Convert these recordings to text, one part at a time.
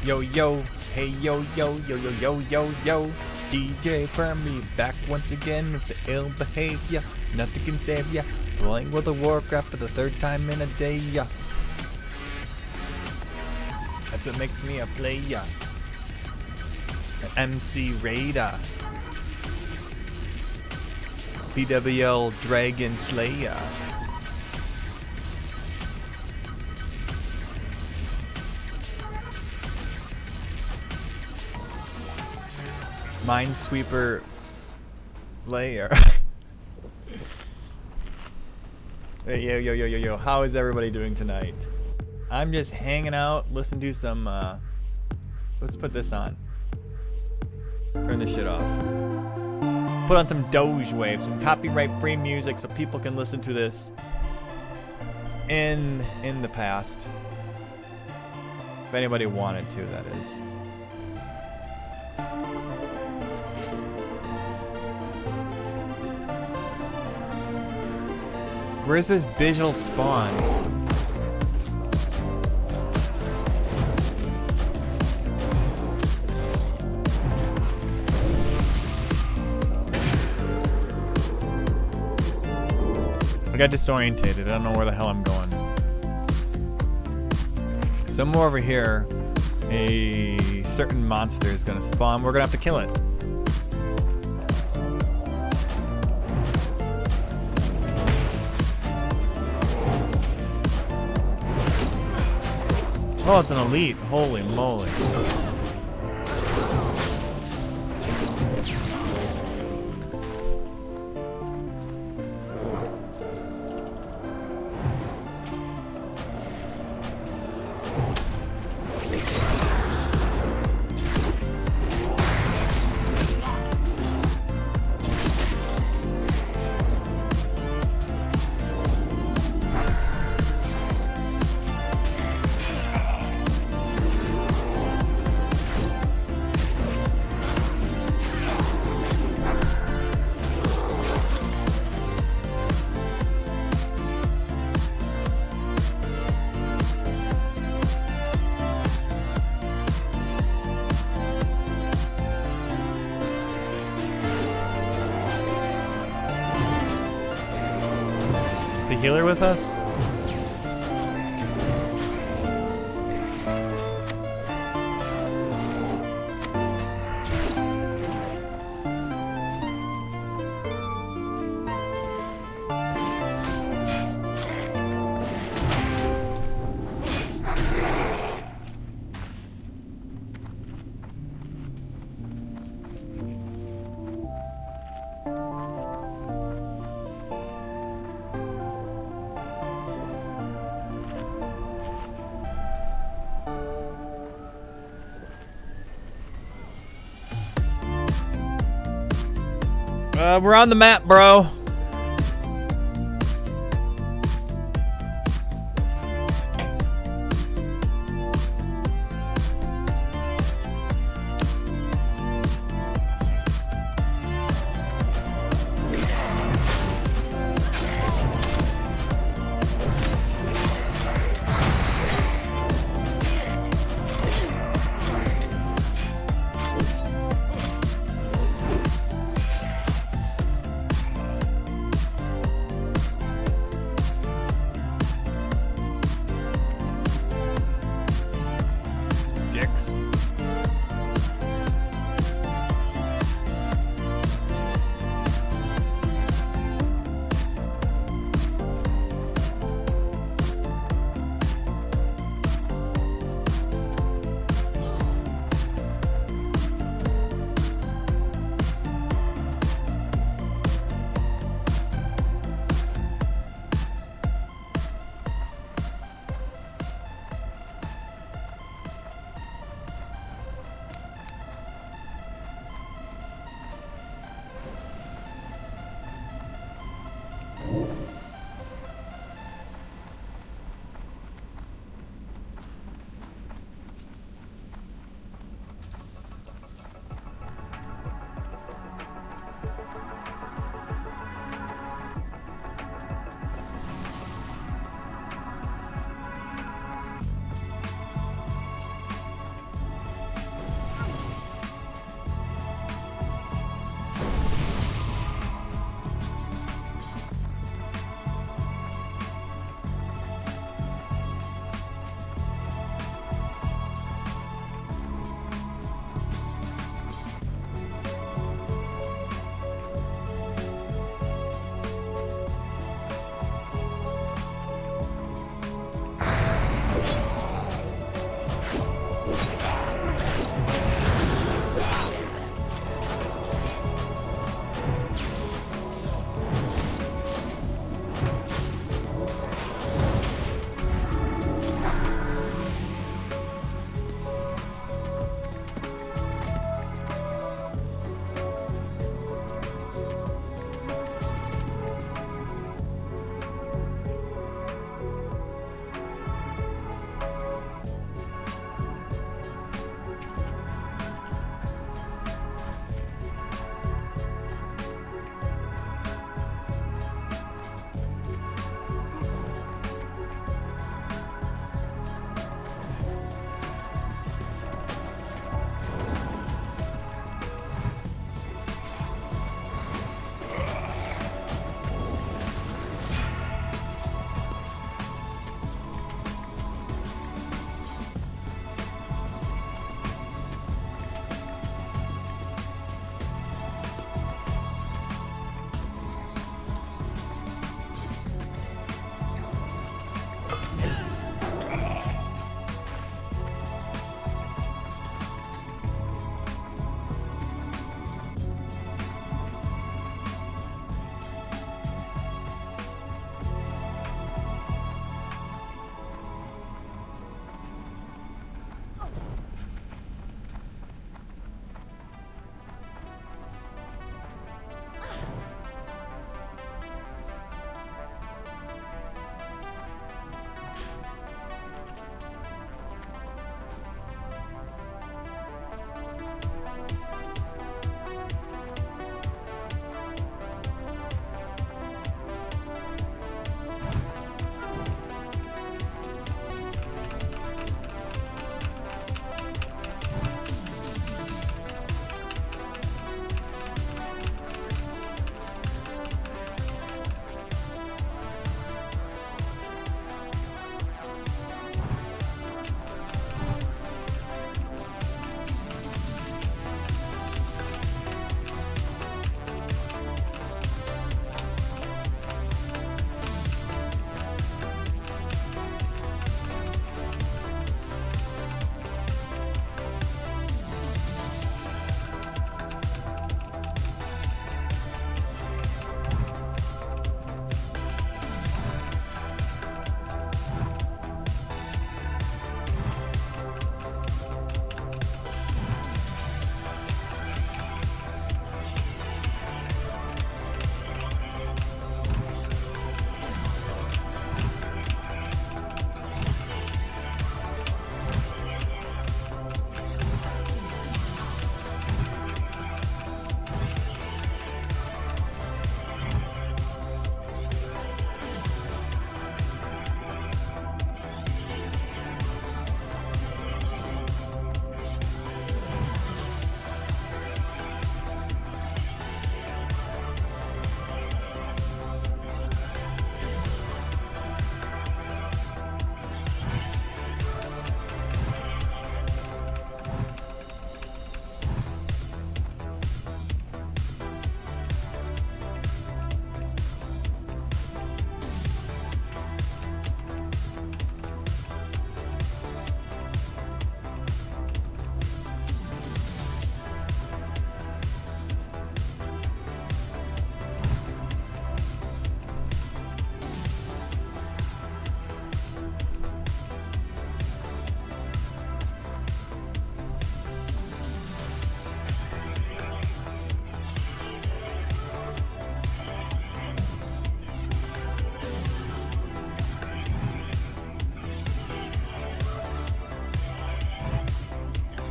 Yo, yo, hey, yo, yo, yo, yo, yo, yo, yo. DJ Permy back once again with the ill behavior. Nothing can save ya. Playing World of Warcraft for the third time in a day. That's what makes me a player. An MC Raider. BWL Dragon Slayer. Minesweeper Layer. Hey, yo, how is everybody doing tonight? I'm just hanging out, listening to some, let's put this on. Turn this shit off. Put on some Doge Wave, some copyright-free music so people can listen to this in the past. If anybody wanted to, that is. Where's this visual spawn? I got disorientated. I don't know where the hell I'm going. Somewhere over here, a certain monster is gonna spawn. We're gonna have to kill it. Oh, it's an elite. Holy moly. A healer with us? We're on the map, bro.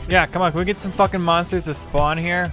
Yeah, come on. Can we get some fucking monsters to spawn here?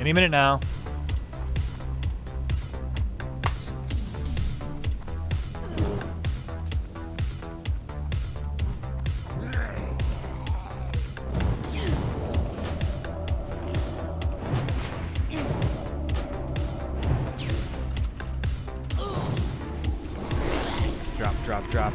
Any minute now. Drop, drop, drop.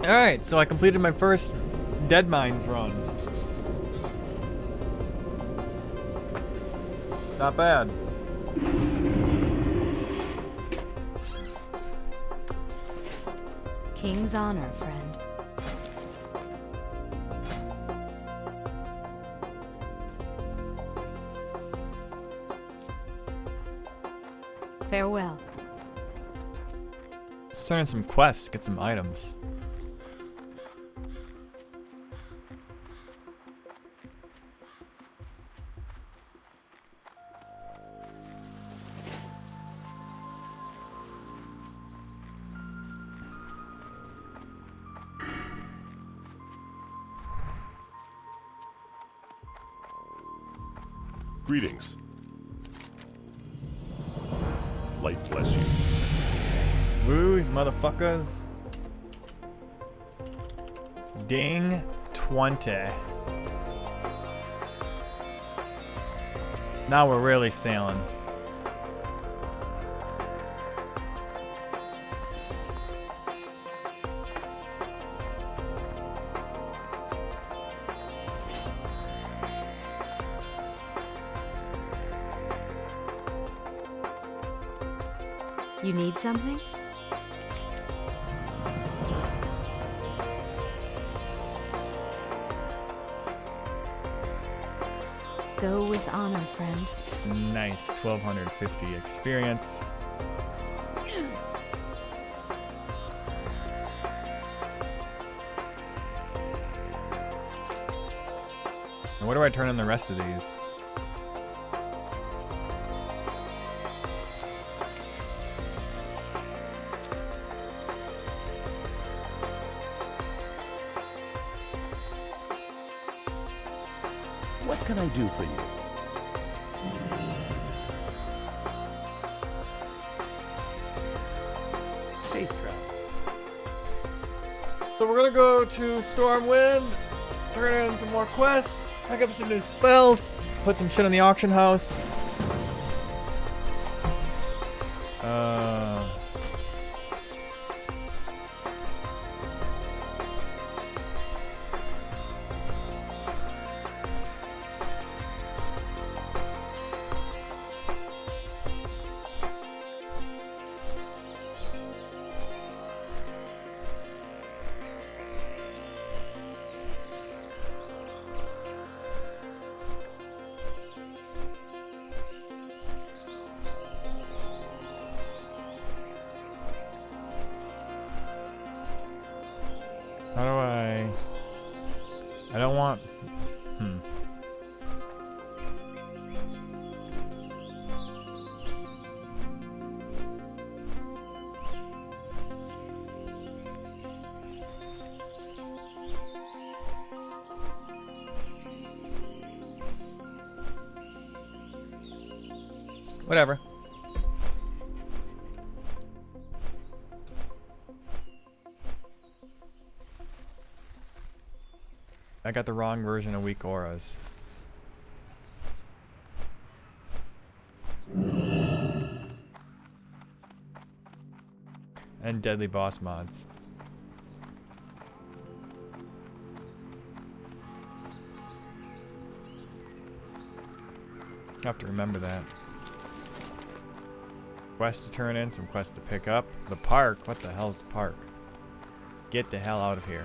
Alright, so I completed my first Dead Mines run. Not bad. King's honor, friend. Farewell. Let's turn in some quests, get some items. Greetings. Light bless you. Woo, motherfuckers. Ding 20. Now we're really sailing. You need something? Go with honor, friend. Nice, 1250 experience. And where do I turn in the rest of these? What can I do for you? Safe travel. So we're gonna go to Stormwind, turn in some more quests, pick up some new spells, put some shit in the auction house. How do I don't want... Whatever. I got the wrong version of weak auras. And deadly boss mods. I have to remember that. Quests to turn in, some quests to pick up. The park? What the hell's the park? Get the hell out of here.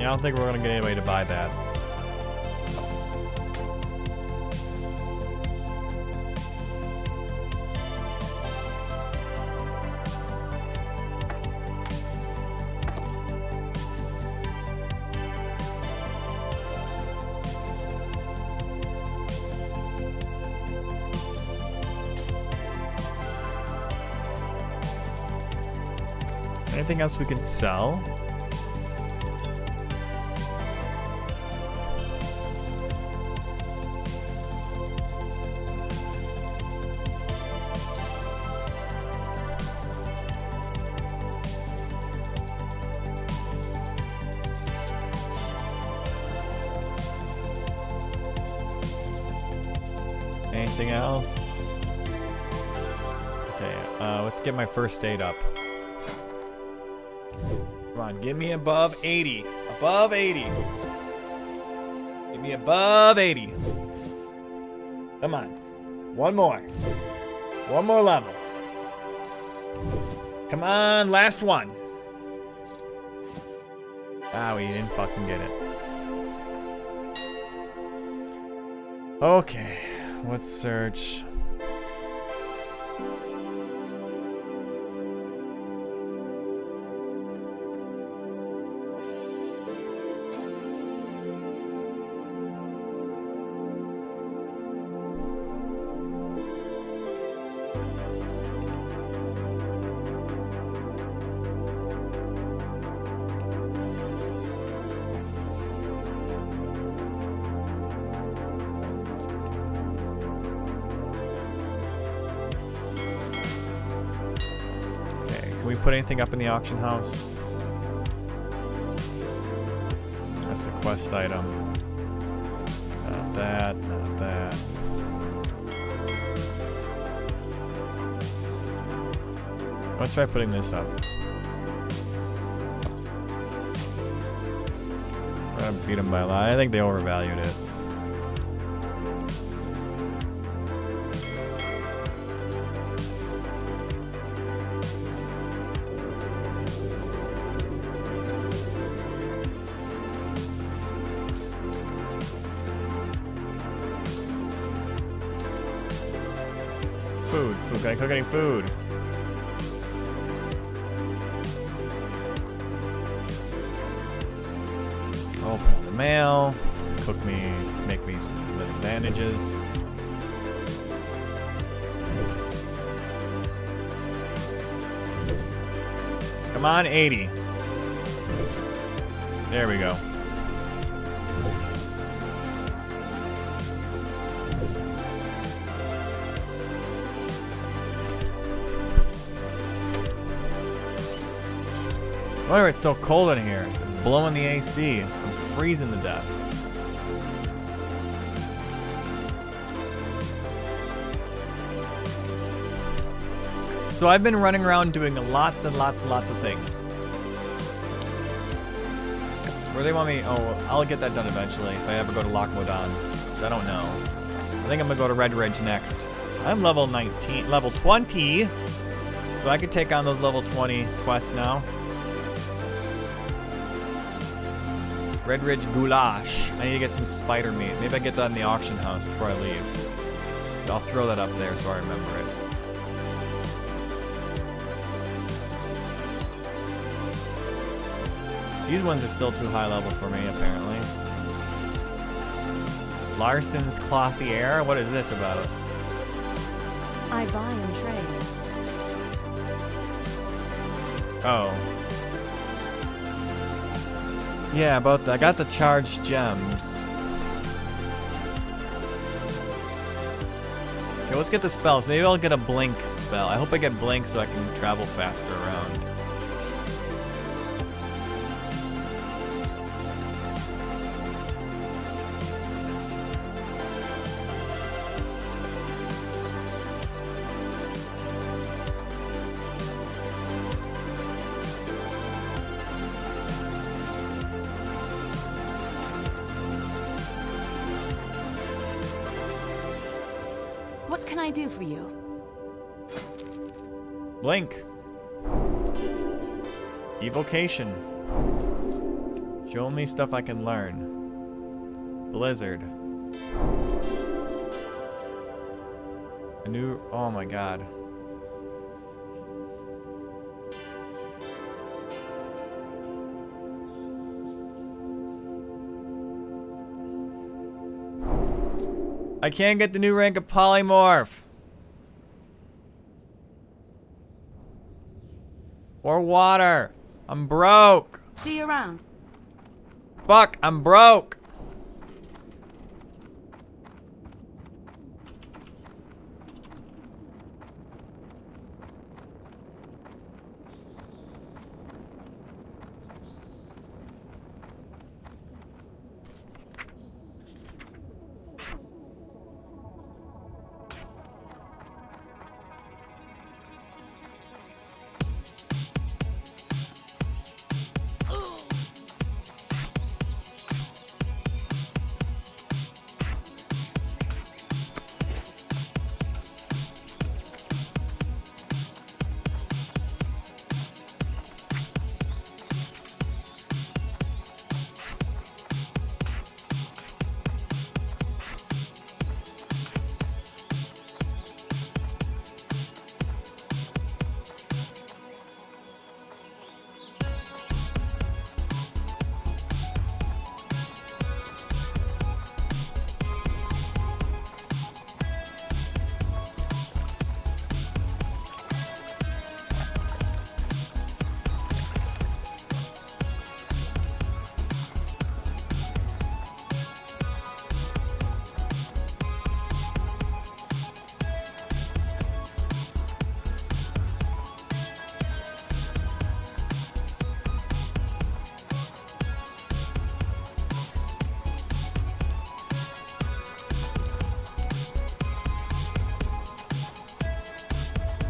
I don't think we're gonna get anybody to buy that. Anything else we can sell? Anything else? Okay, let's get my first aid up. Come on, give me above 80. Above 80. Give me above 80. Come on. One more. One more level. Come on, last one. Ah, we didn't fucking get it. Okay, let's search. Can we put anything up in the auction house? That's a quest item. Not that, not that. Let's try putting this up. We're gonna beat them by a lot. I think they overvalued it. Food. Can I cook any food? Open up the mail. Cook me. Make me some little bandages. Come on, 80. There we go. I wonder why it's so cold in here. It's blowing the AC. I'm freezing to death. So I've been running around doing lots and lots and lots of things. Where do they want me? Oh, I'll get that done eventually if I ever go to Lockmodan, which I don't know. I think I'm gonna go to Red Ridge next. I'm level 19, level 20. So I could take on those level 20 quests now. Red Ridge Goulash. I need to get some spider meat. Maybe I get that in the auction house before I leave. I'll throw that up there so I remember it. These ones are still too high level for me, apparently. Larson's Clothier? What is this about? I buy and trade. Oh. Yeah, about that. I got the charged gems. Okay, let's get the spells. Maybe I'll get a blink spell. I hope I get blink so I can travel faster around. What can I do for you? Blink. Evocation. Show me stuff I can learn. Blizzard. A new, oh my god. I can't get the new rank of polymorph. Or water. I'm broke. See you around. Fuck, I'm broke.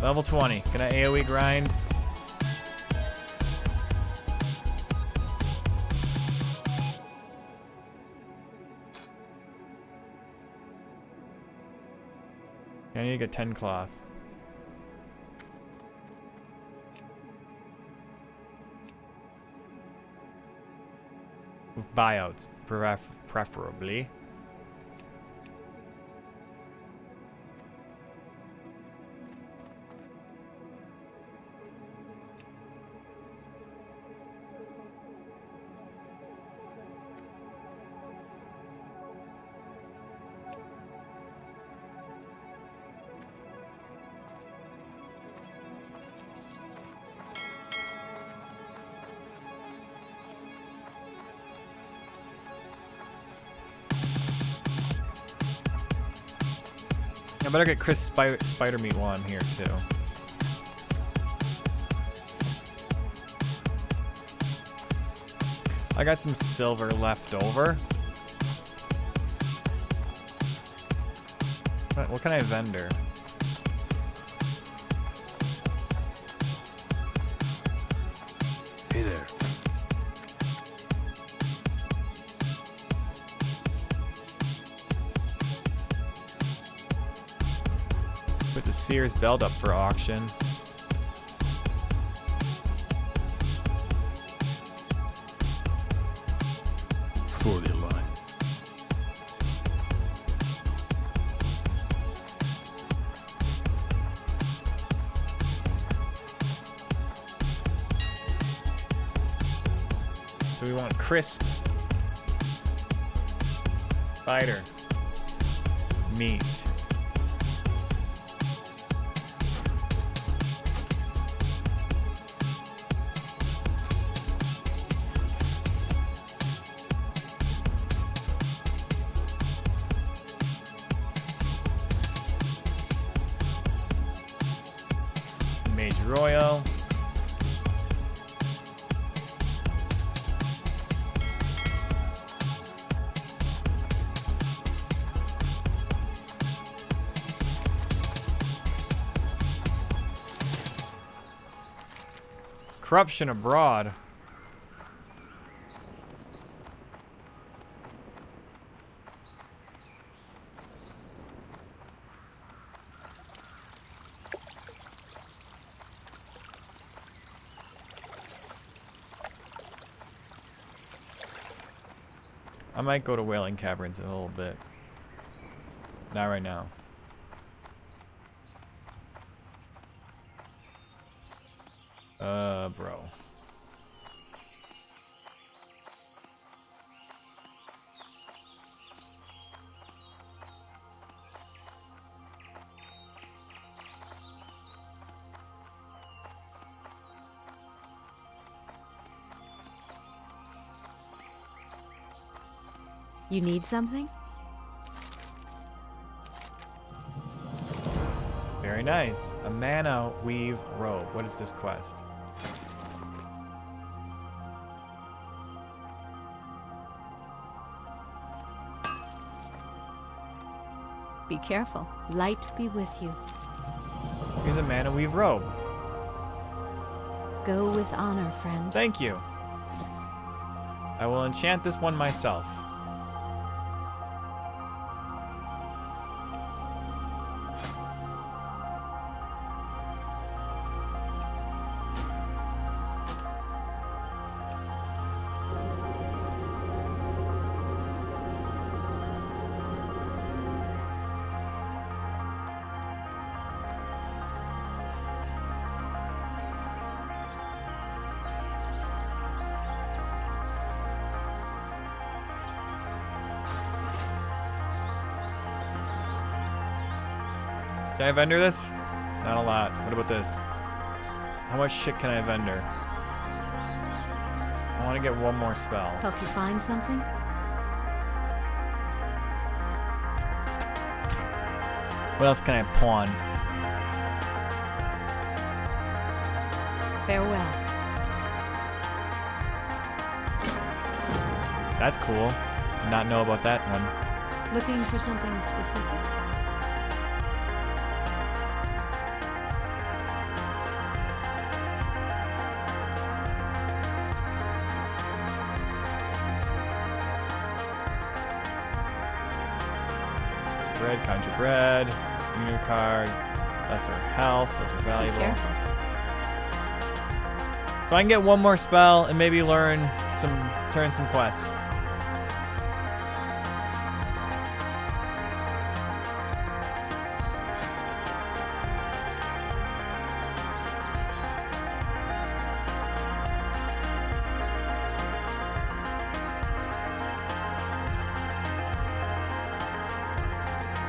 Level 20. Can I AoE grind? I need to get 10 cloth. With buyouts, preferably. I better get Chris Spider Meat while I'm here too. I got some silver left over. What can I vendor? Hey there. Put the Sears belt up for auction. For the Alliance. So we want crisp spider meat. Mage Royal. Corruption abroad. I might go to Wailing Caverns in a little bit. Not right now. Bro. You need something? Very nice. A mana weave robe. What is this quest? Be careful. Light be with you. Here's a mana weave robe. Go with honor, friend. Thank you. I will enchant this one myself. Can I vendor this? Not a lot. What about this? How much shit can I vendor? I want to get one more spell. Help you find something? What else can I pawn? Farewell. That's cool. Did not know about that one. Looking for something specific? Bread, conjure bread, unit card, lesser health, those are Be valuable. careful. So I can get one more spell and maybe turn some quests.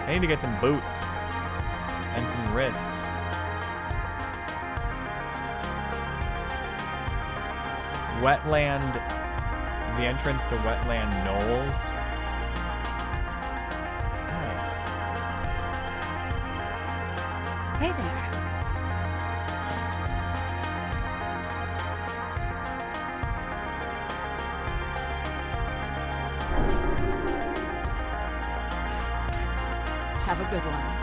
I need to get some boots and some wrists. Wetland, the entrance to Wetland Knolls. Nice. Hey there. Have a good one.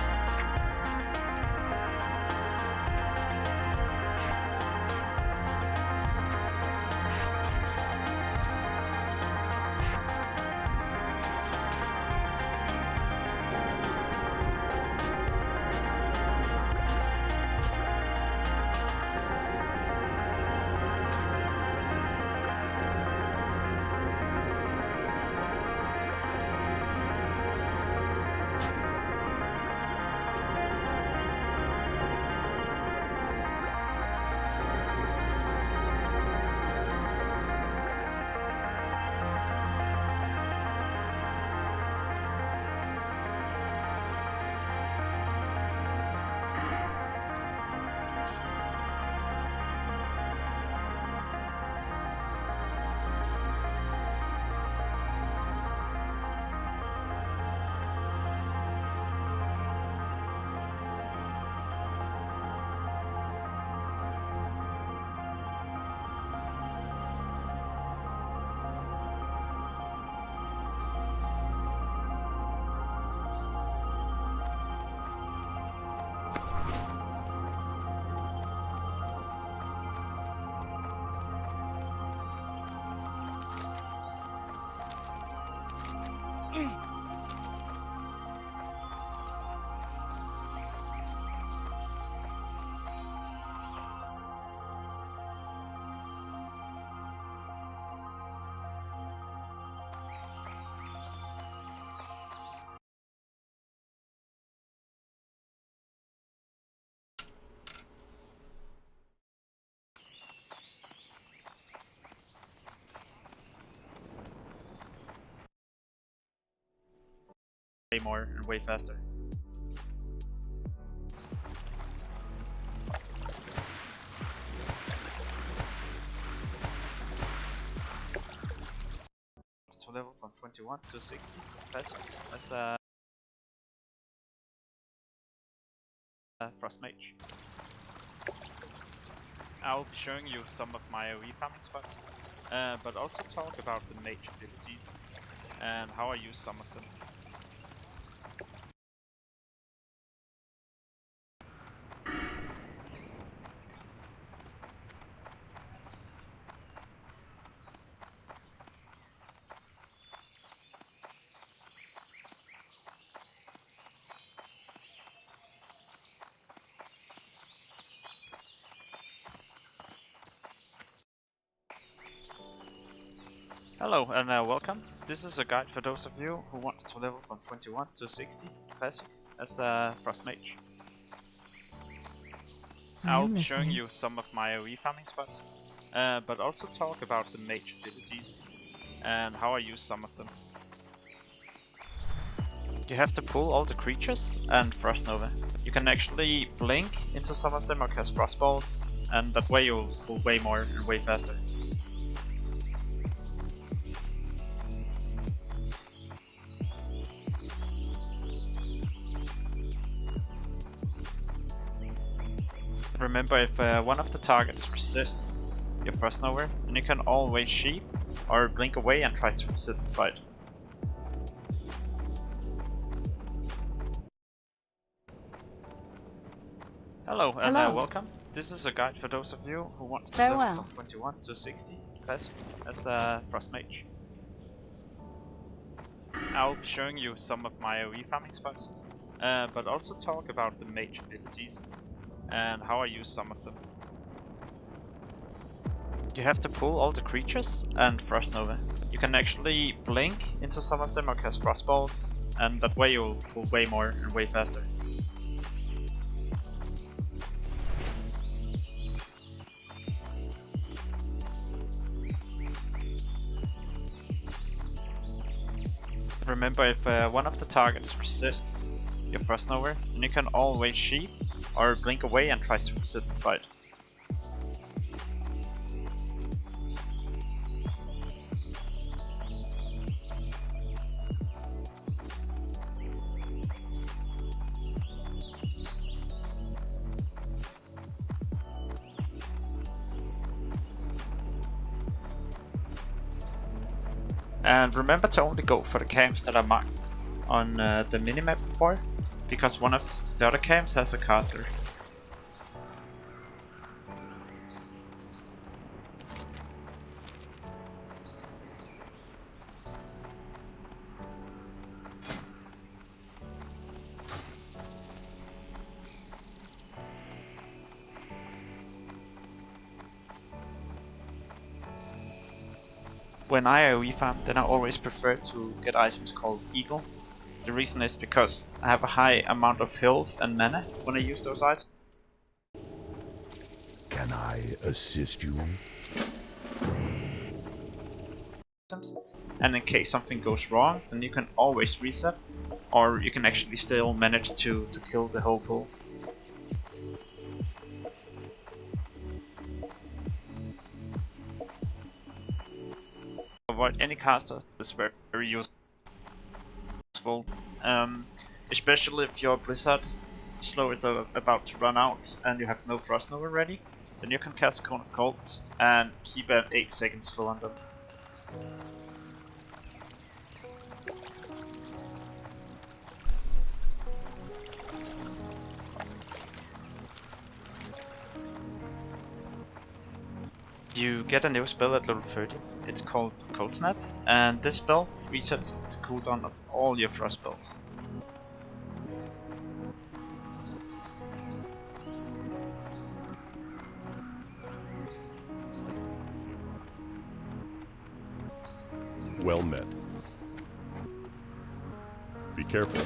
way more and way faster. To level from 21 to 60 passive as a Frost Mage. I'll be showing you some of my AoE farming spots, but also talk about the Mage abilities and how I use some of them. Hello and welcome. This is a guide for those of you who want to level from 21 to 60 passive as a Frost Mage. I'll be showing you some of my AoE farming spots, but also talk about the Mage abilities and how I use some of them. You have to pull all the creatures and Frost Nova. You can actually blink into some of them or cast Frost Balls, and that way you'll pull way more and way faster. Remember, if one of the targets resists your Frost Nova, then you can always sheep or blink away and try to resist the fight. Hello and welcome. This is a guide for those of you who want to level from 21 to 60 passive as a Frost Mage. I'll be showing you some of my AoE farming spots, but also talk about the Mage abilities and how I use some of them. You have to pull all the creatures and Frost Nova. You can actually blink into some of them or cast Frost Balls, and that way you'll pull way more and way faster. Remember, if one of the targets resists your Frost Nova, then you can always sheep or blink away and try to resist the fight. And remember to only go for the camps that are marked on the minimap before, because one of the other camps has a caster. When I AoE farm, then I always prefer to get items called Eagle. The reason is because I have a high amount of health and mana when I use those items. Can I assist you? And in case something goes wrong, then you can always reset, or you can actually still manage to kill the whole pool. Avoid any caster is very useful, especially if your Blizzard slow is about to run out and you have no Frost Nova ready, then you can cast Cone of Cold and keep an 8-second slow on them. You get a new spell at level 30, it's called Cold Snap, and this spell resets the cooldown of all your frost spells. Well met. Be careful.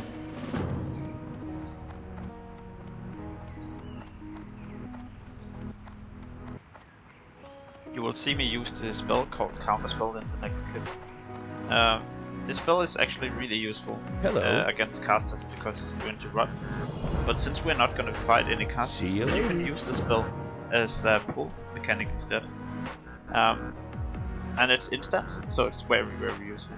You will see me use the spell called Counterspell in the next clip. This spell is actually really useful Hello. against casters because you interrupt. But since we're not gonna fight any casters, See you then you can later. use the spell as a pull mechanic instead. And it's instant, so it's very, very useful.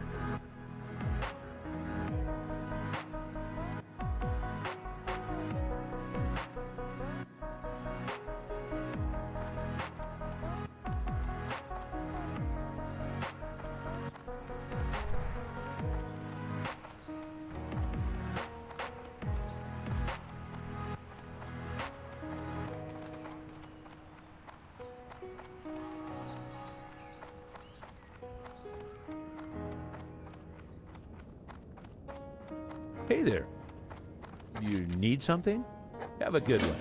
Hey there. You need something? Have a good one.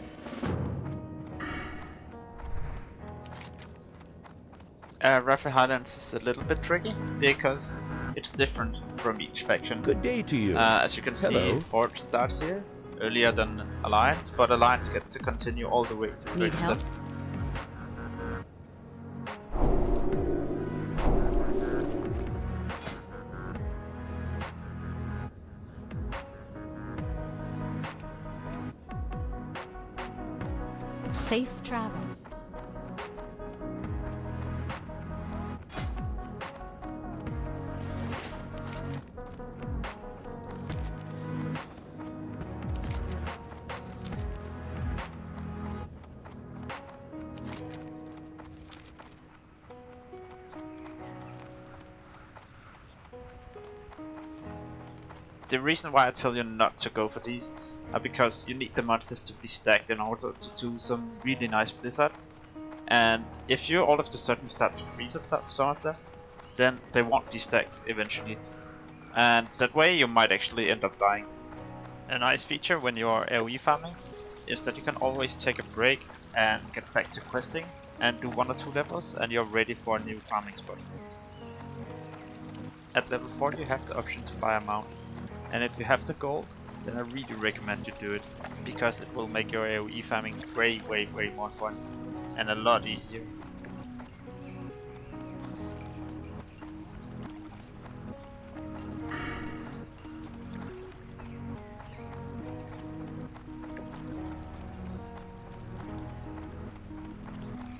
Rapid Highlands is a little bit tricky because it's different from each faction. Good day to you. As you can see, Hello. Horde starts here earlier than Alliance, but Alliance get to continue all the way to Need help? 37. Safe travels. The reason why I tell you not to go for these are because you need the monsters to be stacked in order to do some really nice blizzards. And if you all of a sudden start to freeze up some of them, then they won't be stacked eventually. And that way you might actually end up dying. A nice feature when you are AoE farming is that you can always take a break and get back to questing and do 1 or 2 levels and you're ready for a new farming spot. At level 4 you have the option to buy a mount. And if you have the gold, then I really recommend you do it, because it will make your AoE farming way more fun, and a lot easier.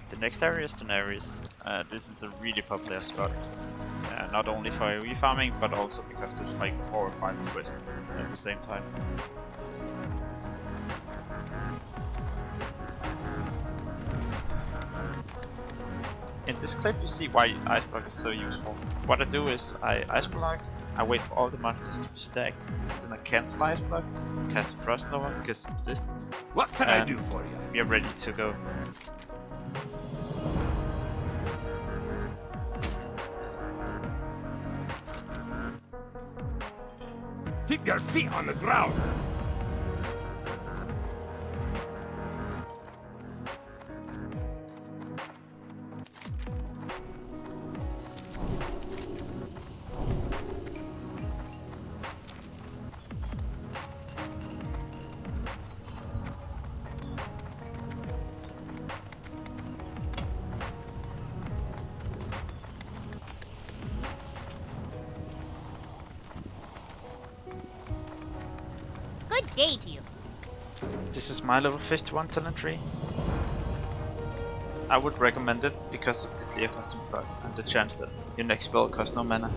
The next area is Daenerys. This is a really popular spot. Not only for AoE farming, but also because there's like 4 or 5 quests at the same time. In this clip you see why Ice Block is so useful. What I do is I Ice Block, I wait for all the monsters to be stacked, then I cancel Ice Block, cast a Frost Nova, get some distance. What can I do for you? We are ready to go. Keep your feet on the ground. Good day to you. This is my level 51 talent tree. I would recommend it because of the clear custom plug and the chance that your next spell costs no mana.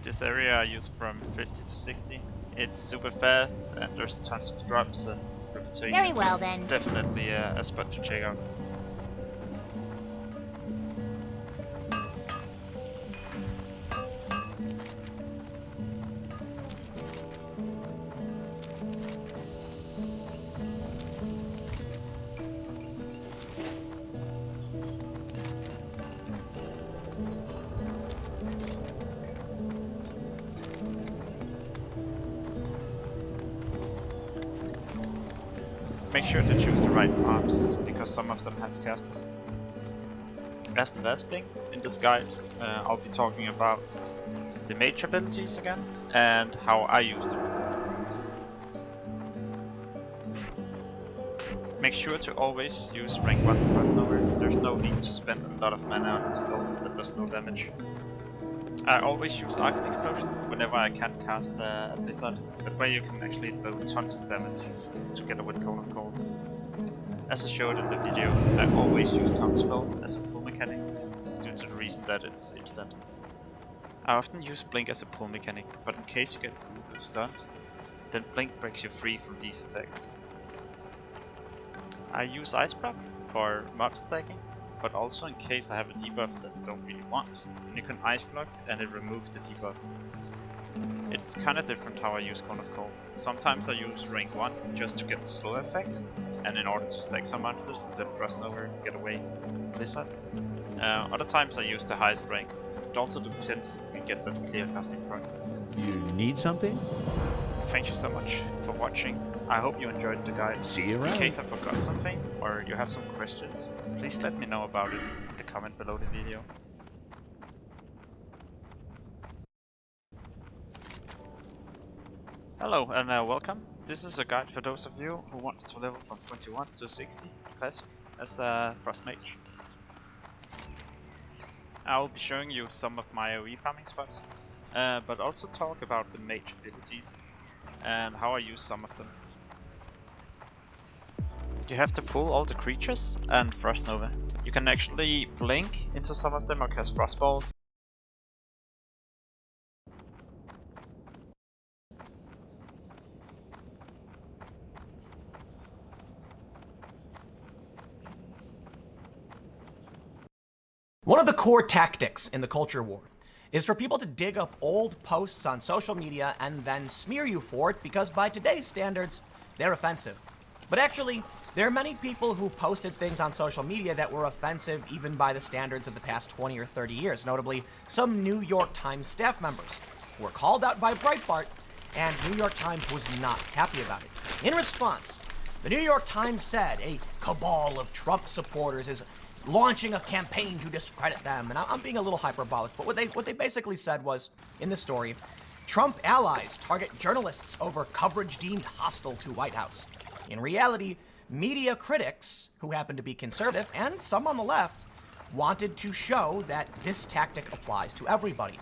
This area I use from 50 to 60. It's super fast and there's tons of drops and reputation. Very well then. Definitely a spot to check out. Make sure to choose the right farms, because some of them have casters. As the last thing in this guide, I'll be talking about the Mage abilities again, and how I use them. Make sure to always use rank 1 Frost Nova. there's no need to spend a lot of mana on a spell that does no damage. I always use Arcane Explosion whenever I can cast a Blizzard. That way you can actually do tons of damage together with Cone of Cold. As I showed in the video, I always use Counterspell as a pull mechanic, due to the reason that it's instant. I often use Blink as a pull mechanic, but in case you get pulled with stun, then Blink breaks you free from these effects. I use Ice Block for mob stacking, but also in case I have a debuff that I don't really want. And you can Ice Block and it removes the debuff. It's kinda different how I use Cone of Cold. Sometimes I use rank 1 just to get the slow effect, and in order to stack some monsters and then Frost Nova get away Blizzard. Other times I use the highest rank. It also depends if we get that clear casting proc. You need something? Thank you so much for watching. I hope you enjoyed the guide. See you around. In case I forgot something or you have some questions, please let me know about it in the comment below the video. Hello and welcome. This is a guide for those of you who want to level from 21 to 60 classic as a Frost Mage. I will be showing you some of my AoE farming spots, but also talk about the Mage abilities and how I use some of them. You have to pull all the creatures and Frost Nova. You can actually blink into some of them or cast Frost Balls. One of the core tactics in the culture war is for people to dig up old posts on social media and then smear you for it because by today's standards, they're offensive. But actually, there are many people who posted things on social media that were offensive even by the standards of the past 20 or 30 years, notably some New York Times staff members who were called out by Breitbart, and New York Times was not happy about it. In response, the New York Times said a cabal of Trump supporters is launching a campaign to discredit them. And I'm being a little hyperbolic, but what they basically said was, in the story, Trump allies target journalists over coverage deemed hostile to White House. In reality, media critics, who happen to be conservative, and some on the left, wanted to show that this tactic applies to everybody.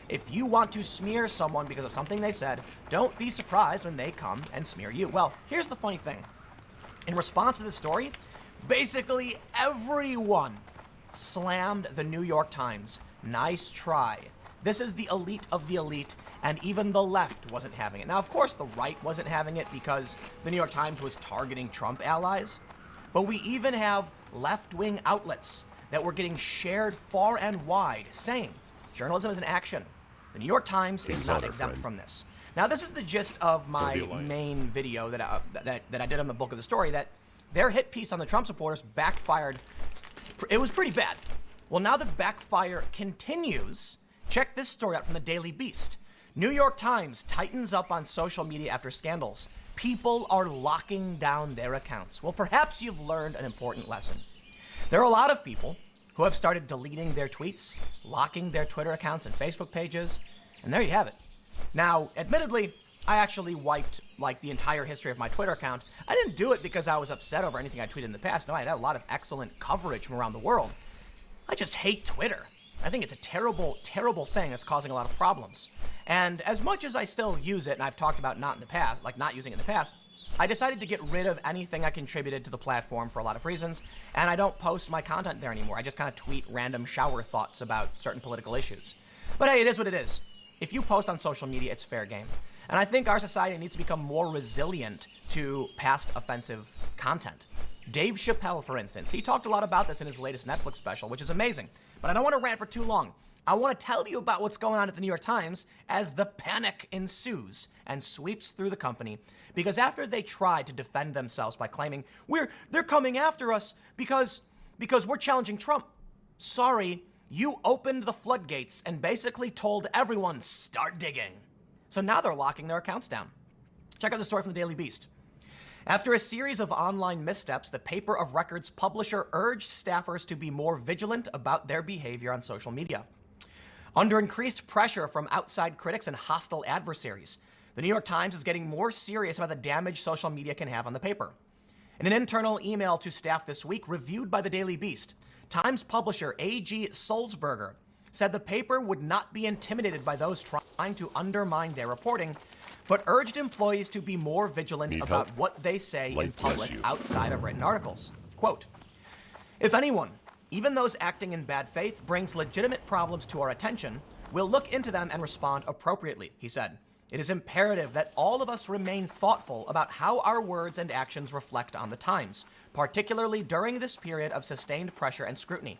If you want to smear someone because of something they said, don't be surprised when they come and smear you. Well, here's the funny thing. In response to this story, basically everyone slammed the New York Times. Nice try. This is the elite of the elite, and even the left wasn't having it. Now, of course, the right wasn't having it because the New York Times was targeting Trump allies, but we even have left-wing outlets that were getting shared far and wide saying journalism is an action. The New York Times is not exempt from this. Now, this is the gist of my main video that I did on the book of the story, that their hit piece on the Trump supporters backfired. It was pretty bad. Well, now the backfire continues. Check this story out from the Daily Beast. New York Times tightens up on social media after scandals. People are locking down their accounts. Well, perhaps you've learned an important lesson. There are a lot of people who have started deleting their tweets, locking their Twitter accounts and Facebook pages, and there you have it. Now, admittedly, I actually wiped like the entire history of my Twitter account. I didn't do it because I was upset over anything I tweeted in the past. No, I had a lot of excellent coverage from around the world. I just hate Twitter. I think it's a terrible, terrible thing that's causing a lot of problems. And as much as I still use it, and I've talked about not using it in the past, I decided to get rid of anything I contributed to the platform for a lot of reasons, and I don't post my content there anymore. I just kind of tweet random shower thoughts about certain political issues. But hey, it is what it is. If you post on social media, it's fair game. And I think our society needs to become more resilient to past offensive content. Dave Chappelle, for instance, he talked a lot about this in his latest Netflix special, which is amazing. But I don't want to rant for too long. I want to tell you about what's going on at the New York Times as the panic ensues and sweeps through the company. Because after they tried to defend themselves by claiming, they're coming after us because we're challenging Trump. Sorry, you opened the floodgates and basically told everyone, start digging. So now they're locking their accounts down. Check out the story from the Daily Beast. After a series of online missteps, the paper of record's publisher urged staffers to be more vigilant about their behavior on social media. Under increased pressure from outside critics and hostile adversaries, the New York Times is getting more serious about the damage social media can have on the paper. In an internal email to staff this week, reviewed by the Daily Beast, Times publisher A.G. Sulzberger said the paper would not be intimidated by those trying to undermine their reporting, but urged employees to be more vigilant about what they say in public outside of written articles. Quote, "If anyone, even those acting in bad faith, brings legitimate problems to our attention, we'll look into them and respond appropriately," he said. "It is imperative that all of us remain thoughtful about how our words and actions reflect on the times, particularly during this period of sustained pressure and scrutiny.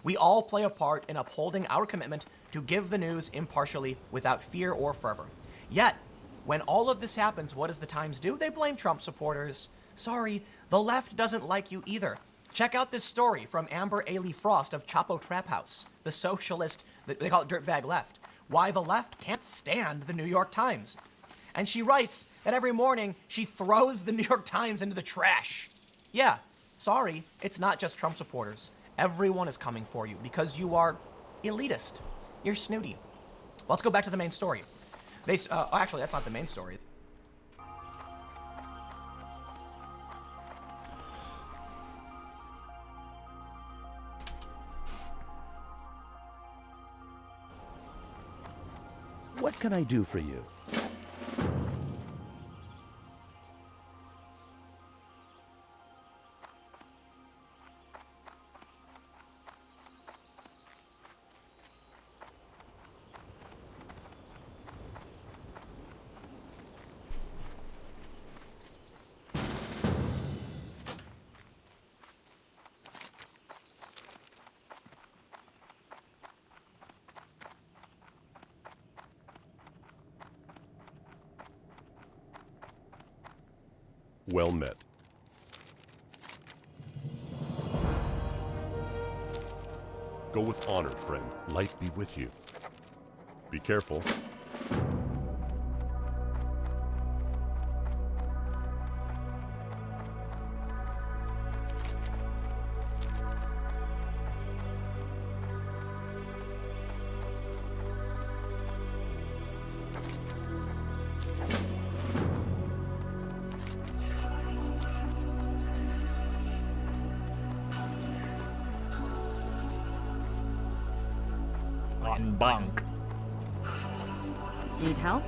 We all play a part in upholding our commitment to give the news impartially without fear or fervor. Yet, when all of this happens, what does the Times do? They blame Trump supporters. Sorry, the left doesn't like you either. Check out this story from Amber Ailey Frost of Chapo Trap House, the socialist, they call it dirtbag left, why the left can't stand the New York Times." And she writes that every morning she throws the New York Times into the trash. Yeah, sorry, it's not just Trump supporters. Everyone is coming for you because you are elitist. You're snooty. Let's go back to the main story. Actually, that's not the main story. What can I do for you? Well met. Go with honor, friend. Light be with you. Be careful. On bunk. Need help?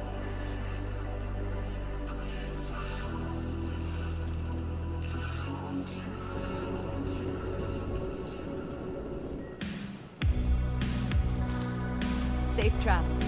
Safe travels.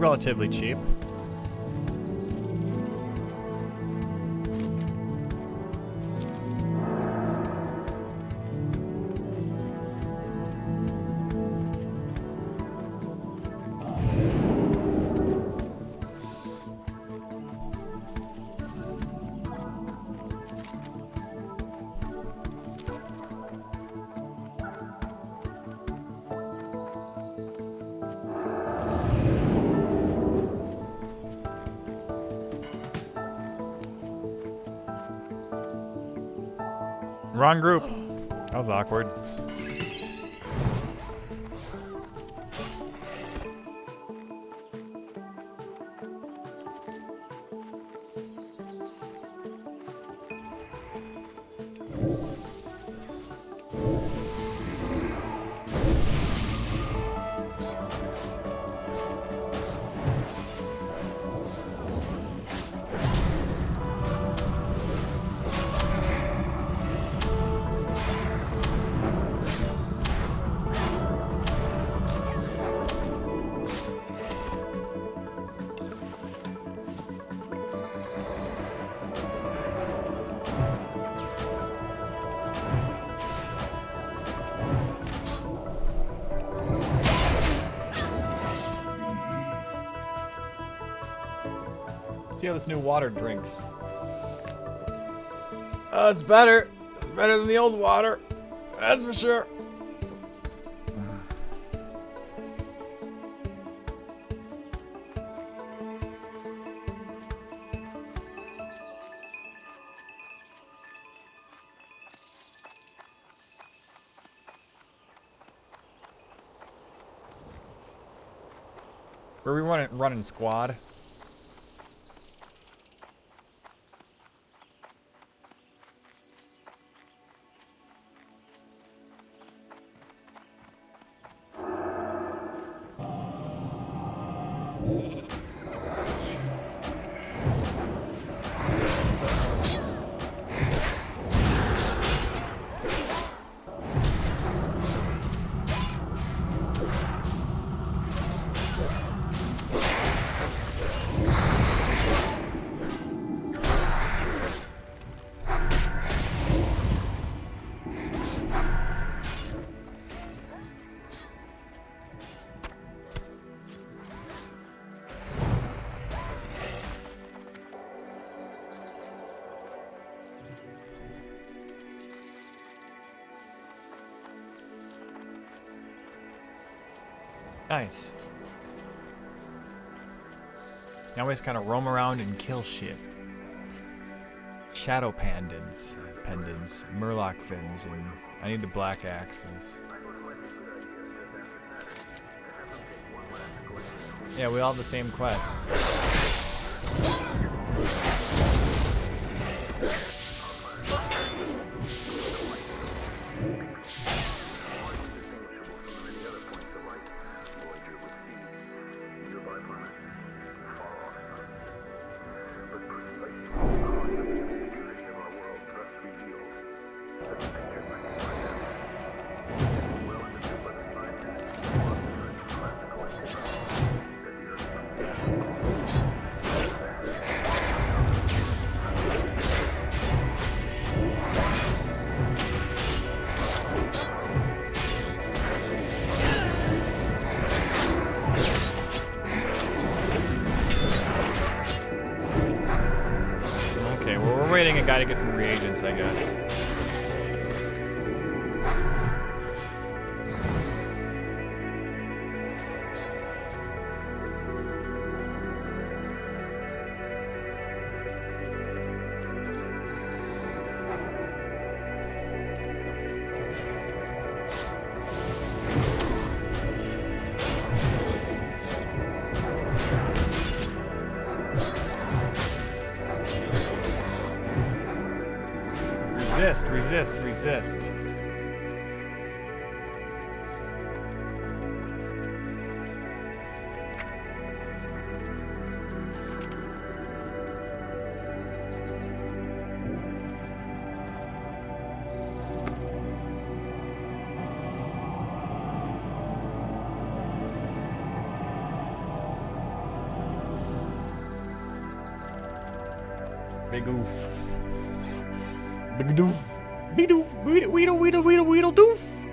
relatively cheap. Wrong group. That was awkward. See how this new water drinks. It's better. It's better than the old water. That's for sure. Where we running squad? Nice. Now we just kind of roam around and kill shit. Shadow pendants, murloc fins, and I need the black axes. Yeah, we all have the same quests. Okay, well, we're waiting a guy to get some reagents, I guess. Resist. Big oof. Big doof. Big doof. Weedle doof.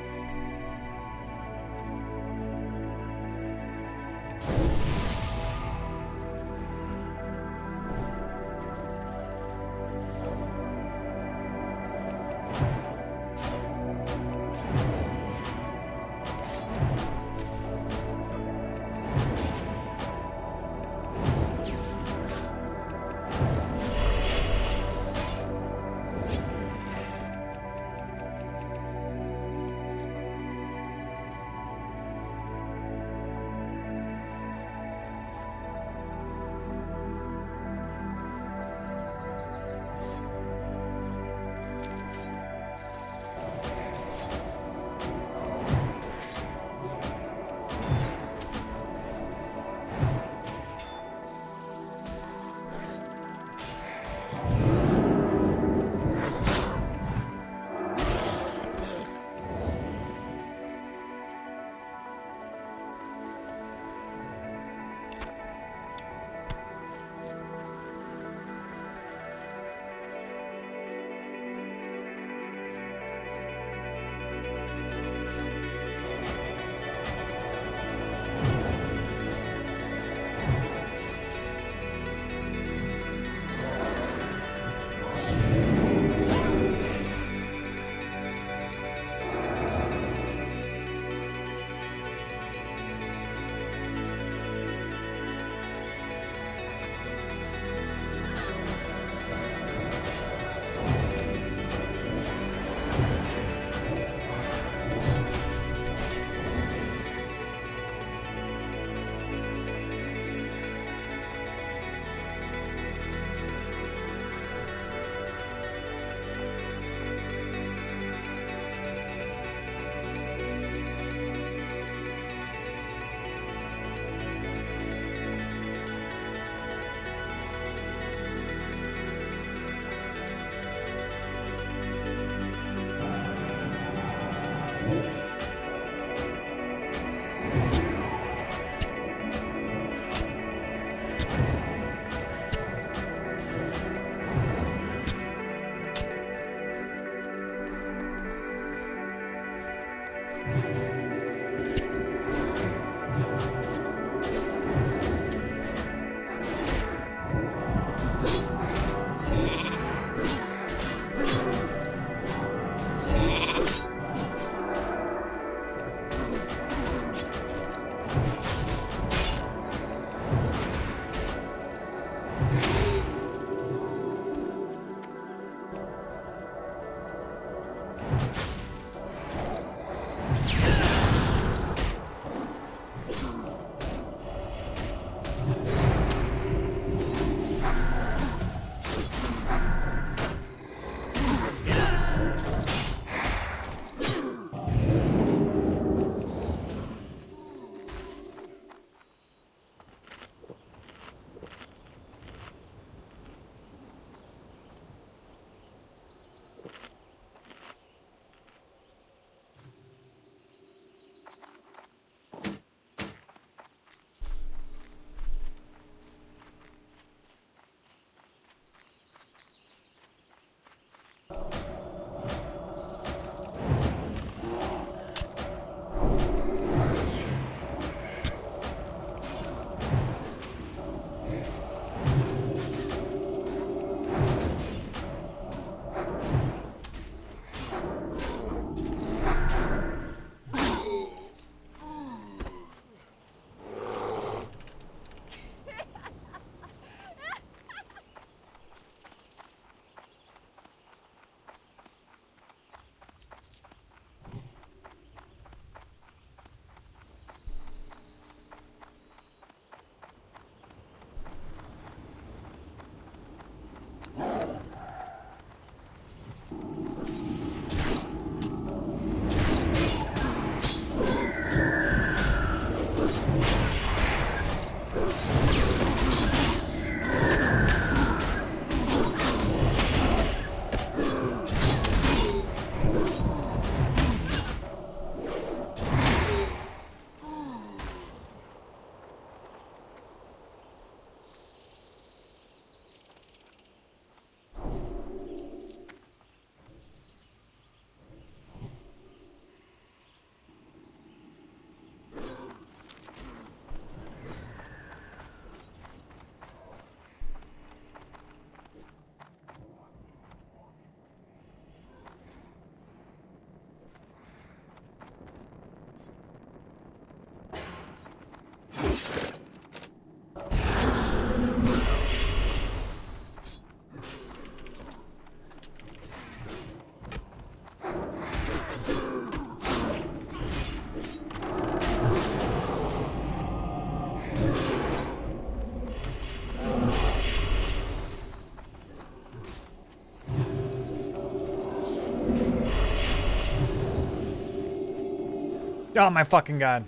Oh my fucking god.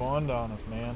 Spawned on us, man.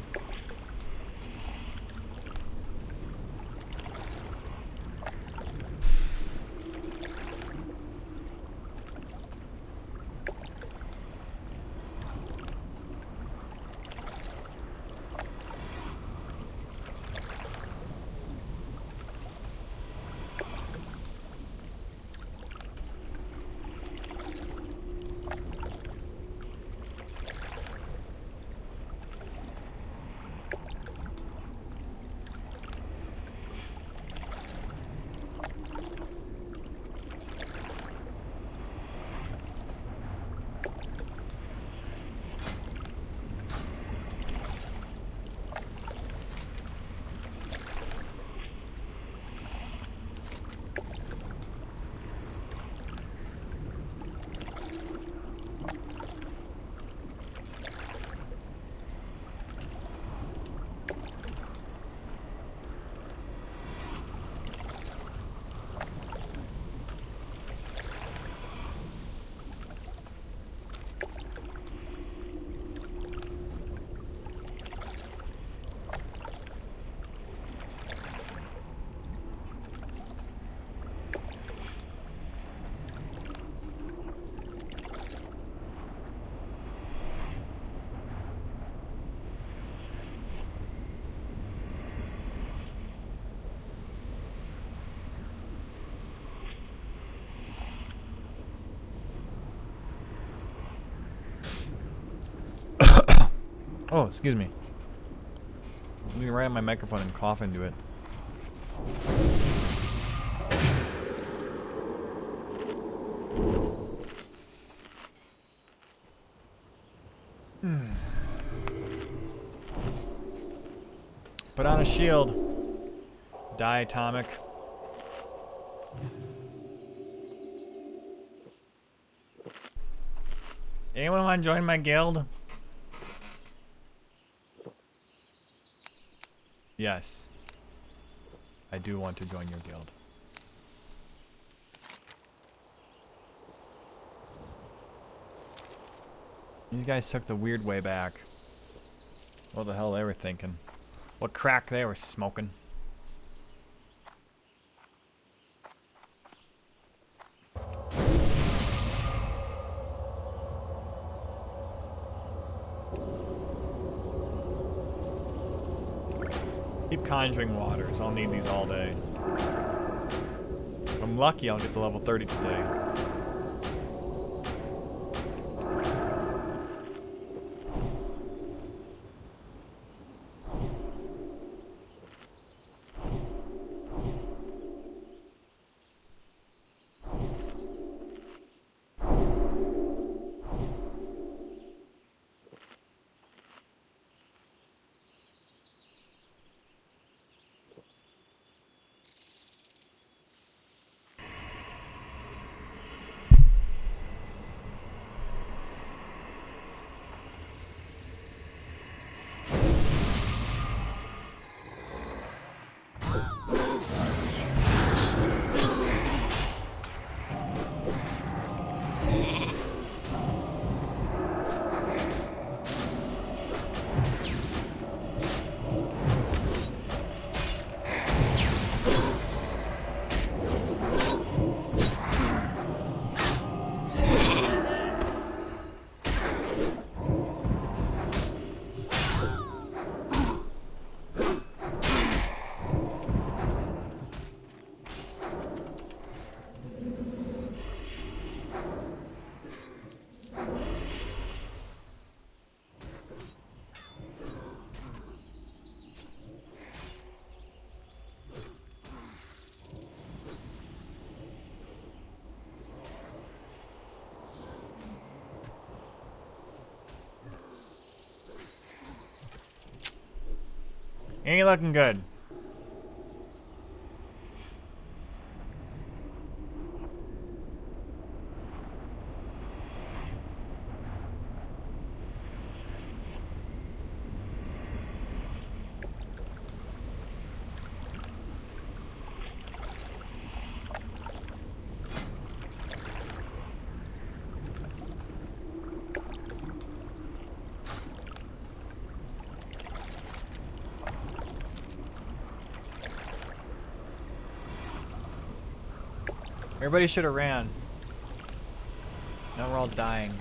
Oh, excuse me. Let me right on my microphone and cough into it. Put on a shield. Diatomic. Anyone want to join my guild? Yes. I do want to join your guild. These guys took the weird way back. What the hell they were thinking. What crack they were smoking. Keep conjuring waters. I'll need these all day. If I'm lucky, I'll get to level 30 today. Ain't looking good. Everybody should have ran. Now we're all dying.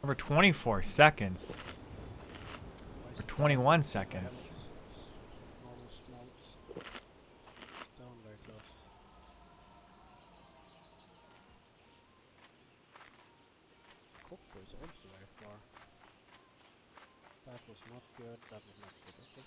Over 24 seconds. Or 21 seconds. Down very close. Copper is also very far. That was not good, that was not good, okay.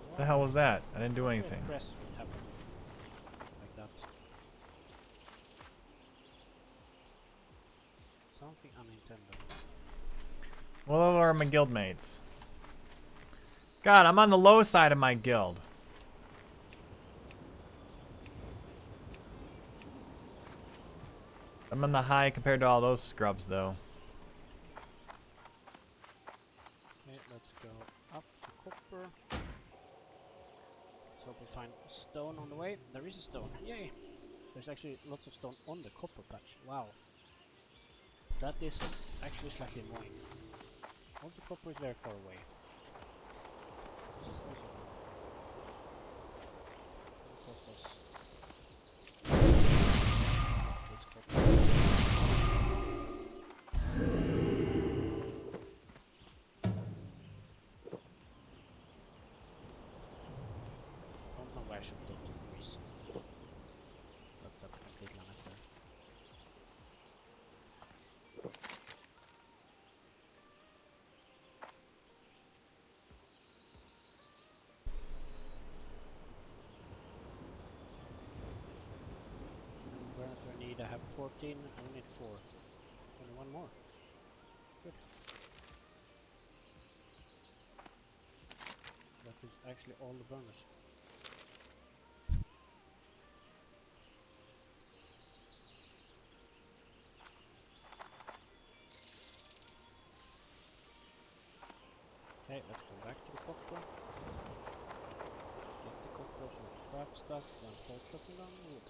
What the hell was that? I didn't do anything. Press would happen like that. Something unintended. What are my guild mates? God, I'm on the low side of my guild. I'm on the high compared to all those scrubs, though. Okay, let's go up to copper. Let's hope we find stone on the way. There is a stone. Yay! There's actually lots of stone on the copper patch. Wow. That is actually slightly annoying. All the copper is very far away. This is also cost us. It's copper. Don't know where I should put the grease. That felt completely unnecessary. Where do I need? I have 14, I need 4. Only one more. Good. That is actually all the burners. Okay, let's go back to the copper. Get the copper from the craft stuff, then start chopping down the wood.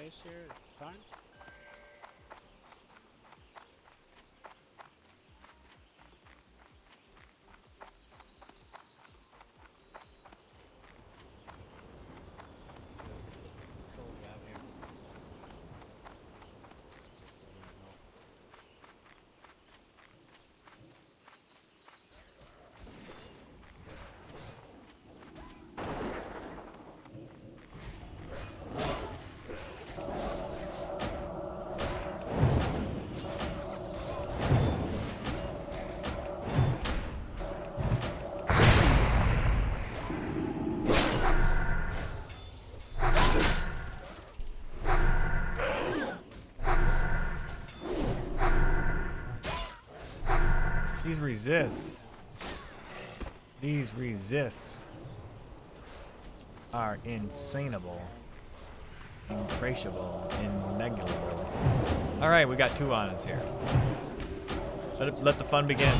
base here, it's fine. Control we have here. No. These resists. These resists are insanable, insatiable, immeasurable. All right, we got 2 on us here. Let the fun begin.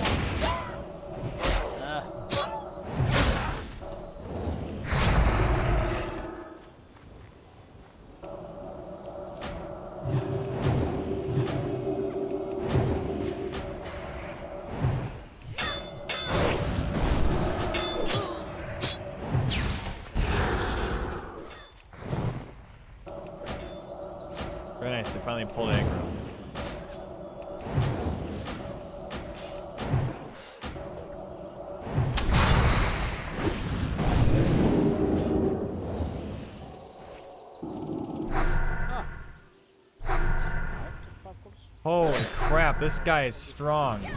Very nice, they finally pulled aggro. Holy crap, this guy is strong.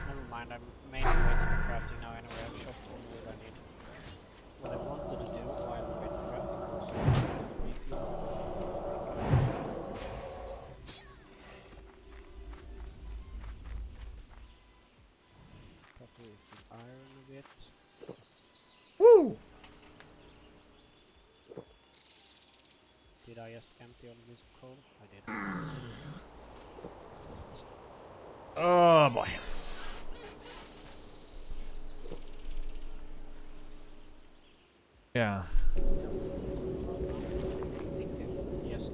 Never mind, I'm mainly waiting for crafting now anyway. I've shot all the wood I need. What I wanted to do while we wait for crafting was refuel. Probably some iron a bit. Woo! Did I just empty all of this coal? I did. Oh boy. Yeah. Yes.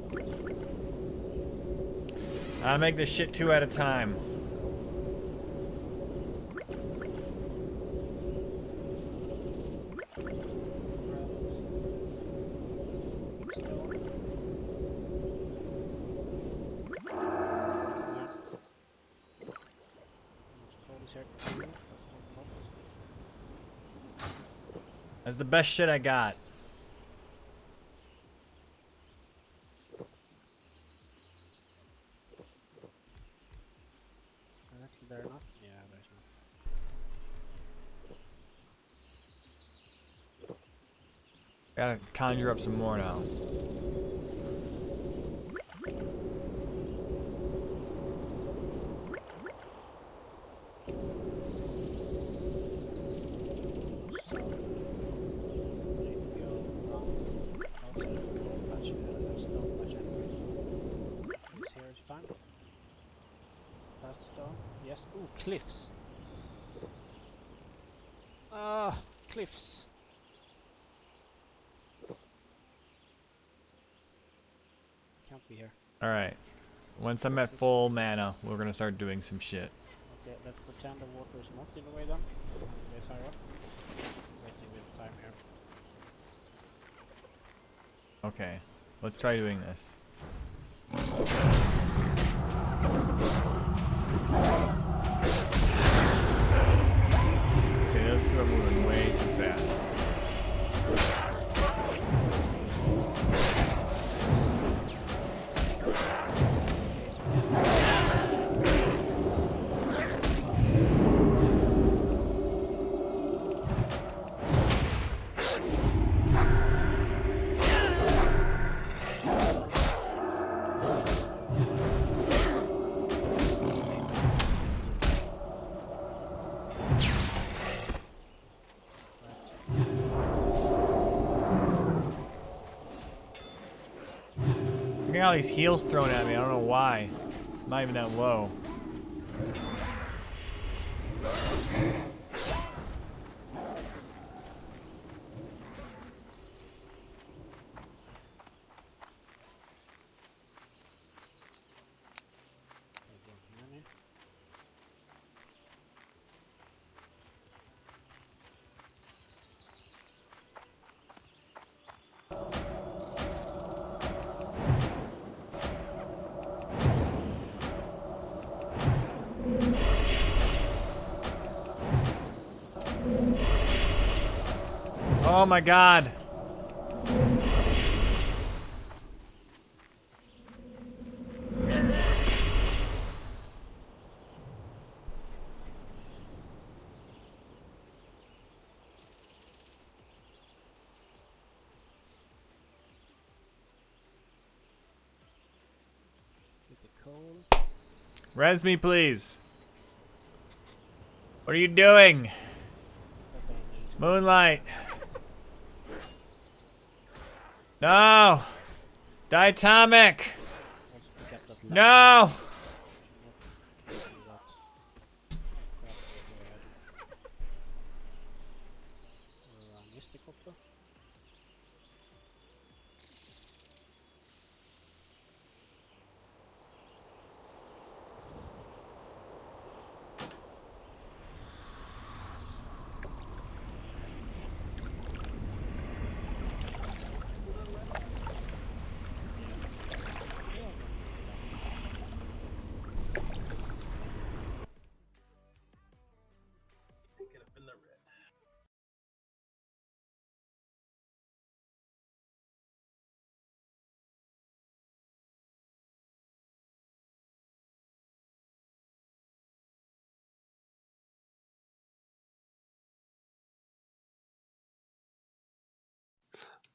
I make this shit 2 at a time. That's the best shit I got. Is there enough? Yeah, there's enough. Gotta conjure up some more now. Yes. Ooh, cliffs. Ah, cliffs. Can't be here. All right. Once I'm at full mana, we're gonna start doing some shit. Okay, let's pretend the water is not in the way then. Let's hurry up. Wasting a bit of time here. Okay. Let's try doing this. Okay, those 2 are moving way too fast. I got all these heals thrown at me. I don't know why. I'm not even that low. Oh my god. Get the coal. Res me, please. What are you doing? Moonlight. No. Diatomic. No.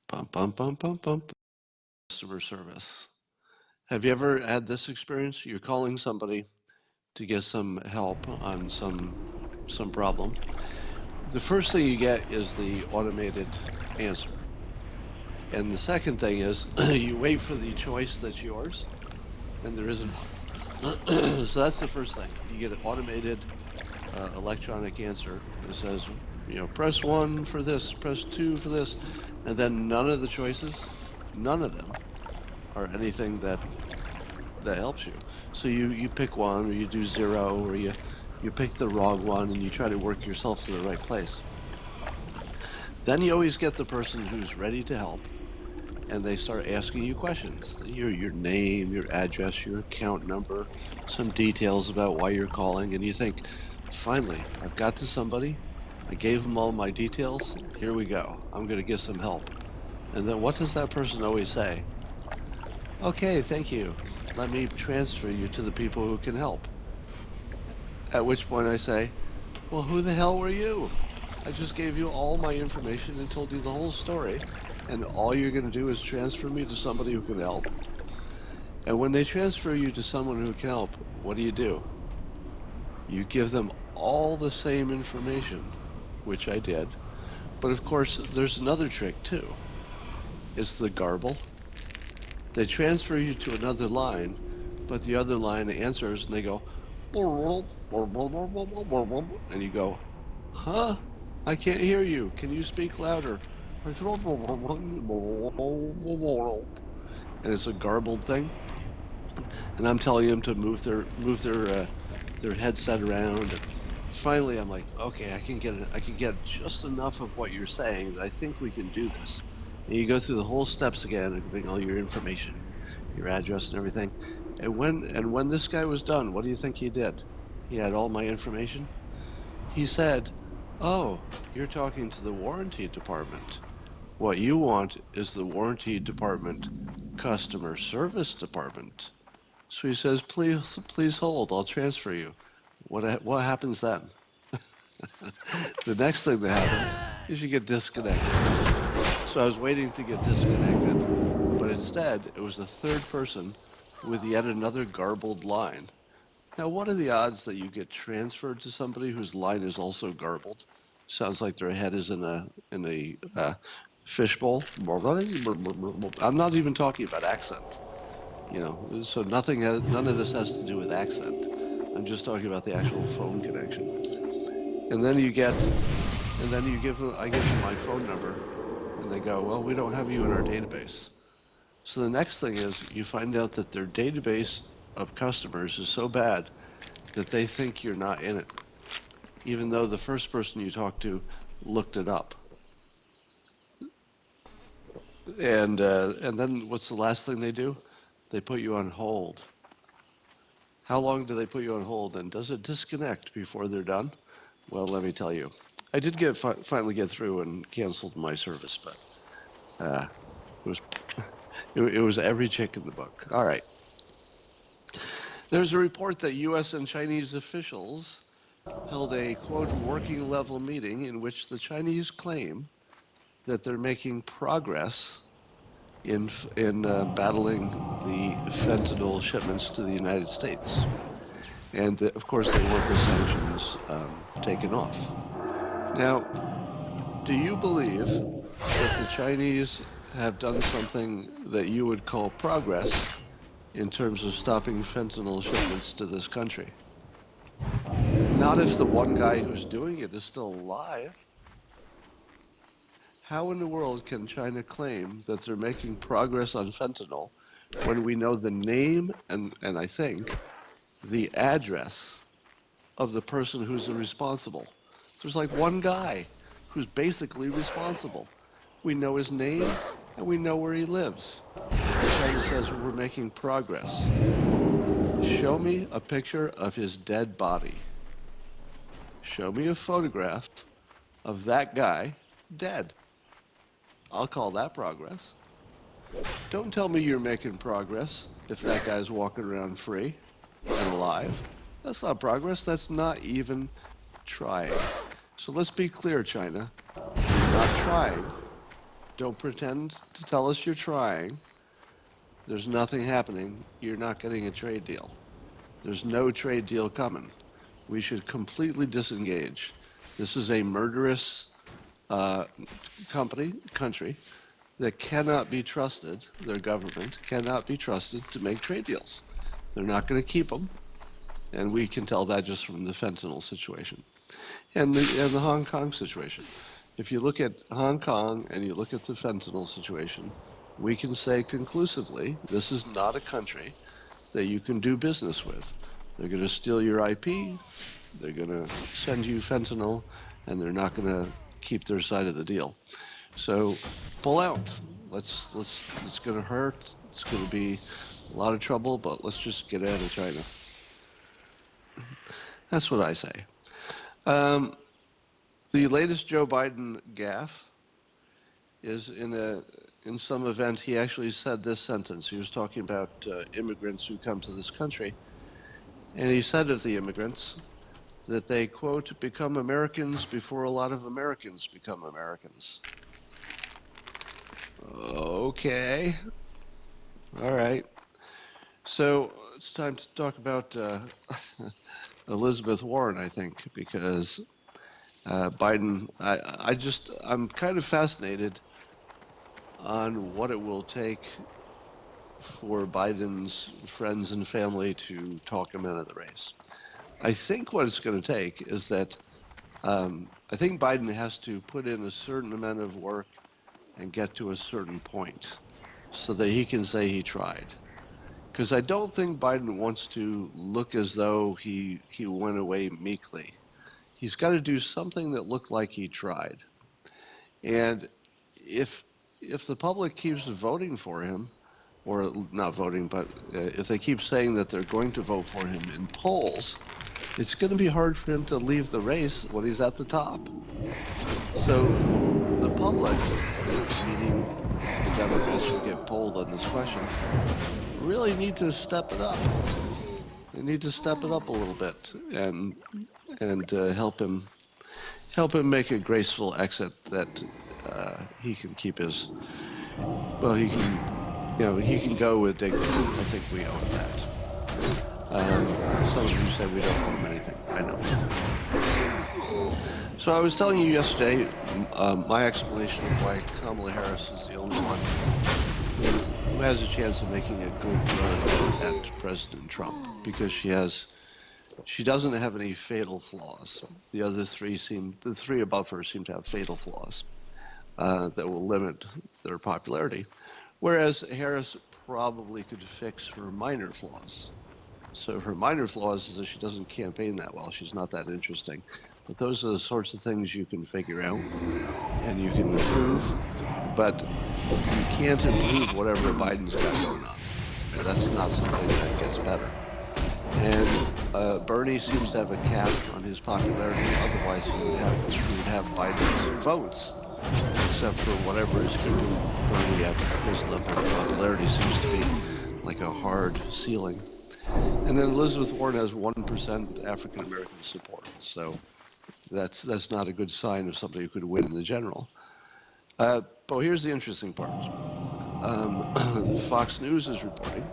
Bum, bum, bum, bum, bum. Customer service. Have you ever had this experience? You're calling somebody to get some help on some problem. The first thing you get is the automated answer. And the second thing is you wait for the choice that's yours, and there isn't one. So that's the first thing. You get an automated electronic answer that says, you know, press 1 for this, press 2 for this, and then none of the choices, none of them are anything that helps you. So you pick one, or you do 0, or you pick the wrong one, and you try to work yourself to the right place. Then you always get the person who's ready to help, and they start asking you questions. Your name, your address, your account number, some details about why you're calling, and you think, finally, I've got to somebody. I gave them all my details. Here we go. I'm going to get some help. And then what does that person always say? Okay, thank you. Let me transfer you to the people who can help. At which point I say, well, who the hell were you? I just gave you all my information and told you the whole story, and all you're going to do is transfer me to somebody who can help. And when they transfer you to someone who can help, what do? You give them all the same information, which I did. But of course, there's another trick too. It's the garble. They transfer you to another line, but the other line answers and they go, and you go, huh? I can't hear you. Can you speak louder? And it's a garbled thing. And I'm telling them to move their headset around. And finally, I'm like, okay, I can get just enough of what you're saying that I think we can do this. And you go through the whole steps again and giving all your information, your address and everything. And when this guy was done, what do you think he did? He had all my information. He said, oh, you're talking to the warranty department. What you want is the warranty department customer service department. So he says, please hold, I'll transfer you. What happens then? The next thing that happens is you get disconnected. So I was waiting to get disconnected, but instead it was a third person with yet another garbled line. Now, what are the odds that you get transferred to somebody whose line is also garbled? Sounds like their head is in a fishbowl. I'm not even talking about accent. You know, so none of this has to do with accent. I'm just talking about the actual phone connection. And then I give them my phone number, and they go, well, we don't have you in our database. So the next thing is you find out that their database of customers is so bad that they think you're not in it, even though the first person you talked to looked it up. And then what's the last thing they do? They put you on hold. How long do they put you on hold, and does it disconnect before they're done? Well, let me tell you. I did finally get through and canceled my service, but it was it was every chick in the book. All right. There's a report that U.S. and Chinese officials held a, quote, working level meeting in which the Chinese claim that they're making progress in battling the fentanyl shipments to the United States. And of course, they want the sanctions taken off. Now, do you believe that the Chinese have done something that you would call progress in terms of stopping fentanyl shipments to this country? Not if the one guy who's doing it is still alive. How in the world can China claim that they're making progress on fentanyl when we know the name and I think the address of the person who's responsible? There's like one guy who's basically responsible. We know his name and we know where he lives. China says we're making progress. Show me a picture of his dead body. Show me a photograph of that guy dead. I'll call that progress. Don't tell me you're making progress if that guy's walking around free and alive. That's not progress. That's not even trying. So let's be clear, China. You're not trying. Don't pretend to tell us you're trying. There's nothing happening. You're not getting a trade deal. There's no trade deal coming. We should completely disengage. This is a murderous country that cannot be trusted, their government cannot be trusted to make trade deals. They're not going to keep them, and we can tell that just from the fentanyl situation and the Hong Kong situation. If you look at Hong Kong and you look at the fentanyl situation, we can say conclusively, this is not a country that you can do business with. They're going to steal your IP, they're going to send you fentanyl, and they're not going to keep their side of the deal. So pull out. It's going to hurt. It's going to be a lot of trouble, but let's just get out of China. That's what I say. The latest Joe Biden gaffe is in some event he actually said this sentence. He was talking about immigrants who come to this country, and he said of the immigrants that they, quote, become Americans before a lot of Americans become Americans. Okay. All right. So it's time to talk about Elizabeth Warren, I think, because Biden, I'm kind of fascinated on what it will take for Biden's friends and family to talk him out of the race. I think what it's going to take is that I think Biden has to put in a certain amount of work and get to a certain point so that he can say he tried. Because I don't think Biden wants to look as though he went away meekly. He's got to do something that looked like he tried. And if the public keeps voting for him, or not voting, but if they keep saying that they're going to vote for him in polls, it's going to be hard for him to leave the race when he's at the top. So the public, meaning the Democrats who get polled on this question, really need to step it up. They need to step it up a little bit and help him make a graceful exit that he can keep his. Well, he can go with dignity. I think we own that. Some of you said we don't owe him anything. I know. So I was telling you yesterday my explanation of why Kamala Harris is the only one who has a chance of making a good run at President Trump because she doesn't have any fatal flaws. The three above her seem to have fatal flaws that will limit their popularity, whereas Harris probably could fix her minor flaws. So her minor flaws is that she doesn't campaign that well. She's not that interesting. But those are the sorts of things you can figure out and you can improve. But you can't improve whatever Biden's got going on. That's not something that gets better. And Bernie seems to have a cap on his popularity. Otherwise, he would have Biden's votes. Except for whatever is keeping Bernie at his level of popularity seems to be like a hard ceiling. And then Elizabeth Warren has 1% African American support, so that's not a good sign of somebody who could win in the general. But here's the interesting part. Fox News is reporting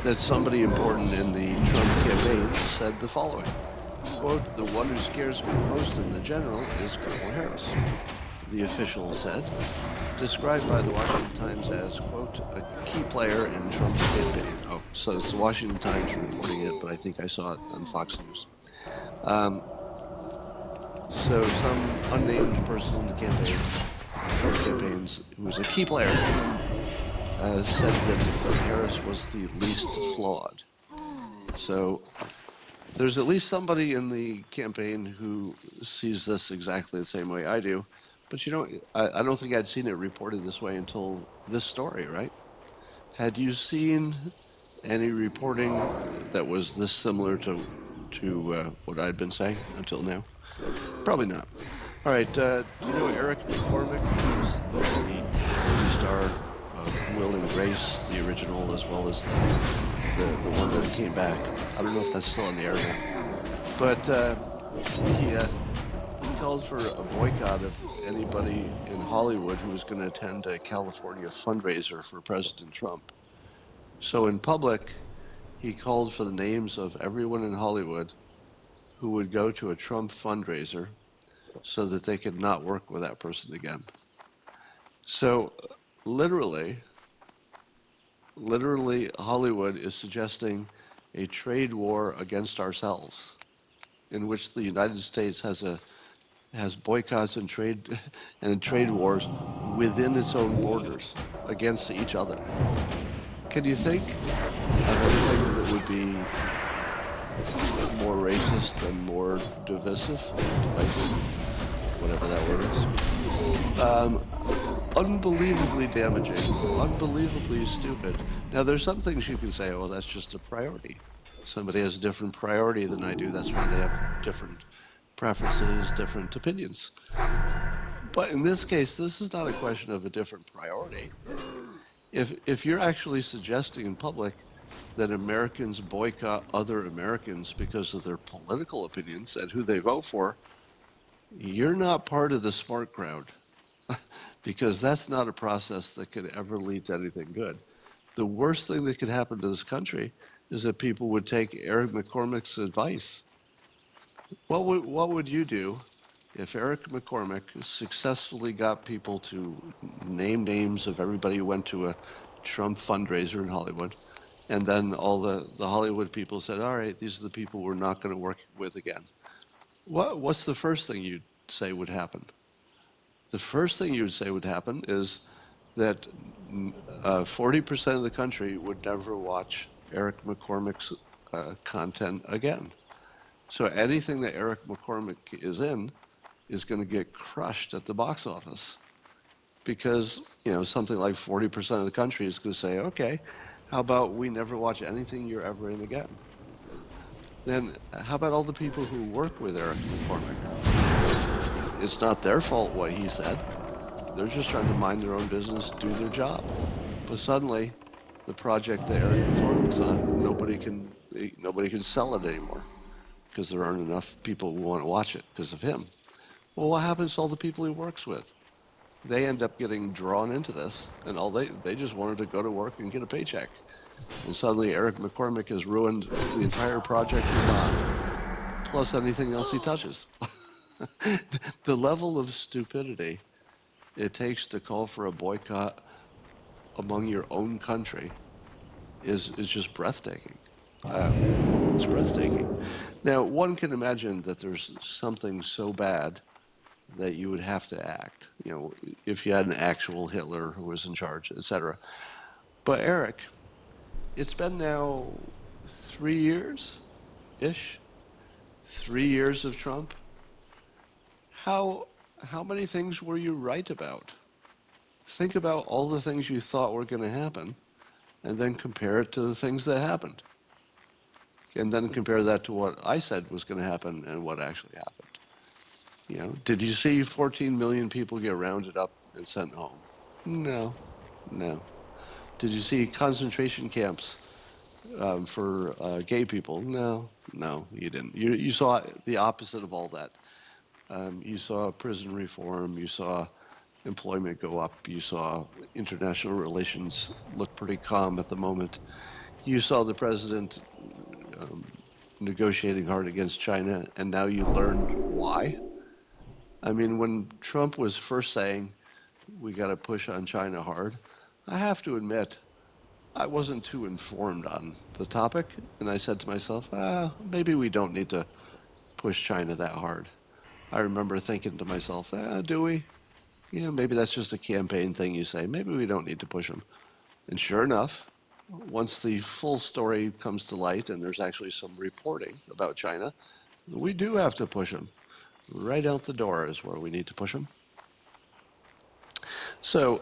that somebody important in the Trump campaign said the following, quote, "The one who scares me the most in the general is Kamala Harris," the official said, described by the Washington Times as, quote, "a key player in Trump's campaign." Oh, so it's the Washington Times reporting it, but I think I saw it on Fox News. So some unnamed person in the Trump campaigns, who was a key player, said that Harris was the least flawed. So there's at least somebody in the campaign who sees this exactly the same way I do. But I don't think I'd seen it reported this way until this story, right? Had you seen any reporting that was this similar to what I'd been saying until now? Probably not. All right, do you know Eric McCormick, who's the movie star of Will and Grace, the original, as well as the one that came back? I don't know if that's still on the air now. But he called for a boycott of anybody in Hollywood who was going to attend a California fundraiser for President Trump. So in public, he called for the names of everyone in Hollywood who would go to a Trump fundraiser so that they could not work with that person again. So literally, Hollywood is suggesting a trade war against ourselves, in which the United States has boycotts and trade wars within its own borders against each other. Can you think of anything that would be more racist and more divisive, whatever that word is? Unbelievably damaging, unbelievably stupid. Now, there's some things you can say, well, that's just a priority. Somebody has a different priority than I do. That's why they have different preferences, different opinions. But in this case, this is not a question of a different priority. If you're actually suggesting in public that Americans boycott other Americans because of their political opinions and who they vote for, you're not part of the smart crowd, because that's not a process that could ever lead to anything good. The worst thing that could happen to this country is that people would take Eric McCormick's advice. What would you do if Eric McCormick successfully got people to name names of everybody who went to a Trump fundraiser in Hollywood, and then all the Hollywood people said, all right, these are the people we're not going to work with again? What's the first thing you'd say would happen? The first thing you would say would happen is that 40% of the country would never watch Eric McCormick's content again. So anything that Eric McCormick is in is going to get crushed at the box office, because something like 40% of the country is going to say, okay, how about we never watch anything you're ever in again? Then how about all the people who work with Eric McCormick? It's not their fault what he said. They're just trying to mind their own business, do their job. But suddenly, the project that Eric McCormick's on, nobody can sell it anymore because there aren't enough people who want to watch it because of him. Well, what happens to all the people he works with? They end up getting drawn into this, and they just wanted to go to work and get a paycheck. And suddenly Eric McCormick has ruined the entire project he's on, plus anything else he touches. The level of stupidity it takes to call for a boycott among your own country is just breathtaking. It's breathtaking. Now, one can imagine that there's something so bad that you would have to act, you know, if you had an actual Hitler who was in charge, etc. But Eric, it's been now 3 years-ish, 3 years of Trump. How many things were you right about? Think about all the things you thought were going to happen, and then compare it to the things that happened. And then compare that to what I said was going to happen and what actually happened. You know, did you see 14 million people get rounded up and sent home? No, no. Did you see concentration camps for gay people? No, no, you didn't. You saw the opposite of all that. You saw prison reform. You saw employment go up. You saw international relations look pretty calm at the moment. You saw the president negotiating hard against China, and now you learned why. I mean, when Trump was first saying we got to push on China hard, I have to admit I wasn't too informed on the topic, and I said to myself, maybe we don't need to push China that hard. I remember thinking to myself, do we? Yeah, maybe that's just a campaign thing you say. Maybe we don't need to push them. And sure enough, once the full story comes to light and there's actually some reporting about China, we do have to push them. Right out the door is where we need to push them. So,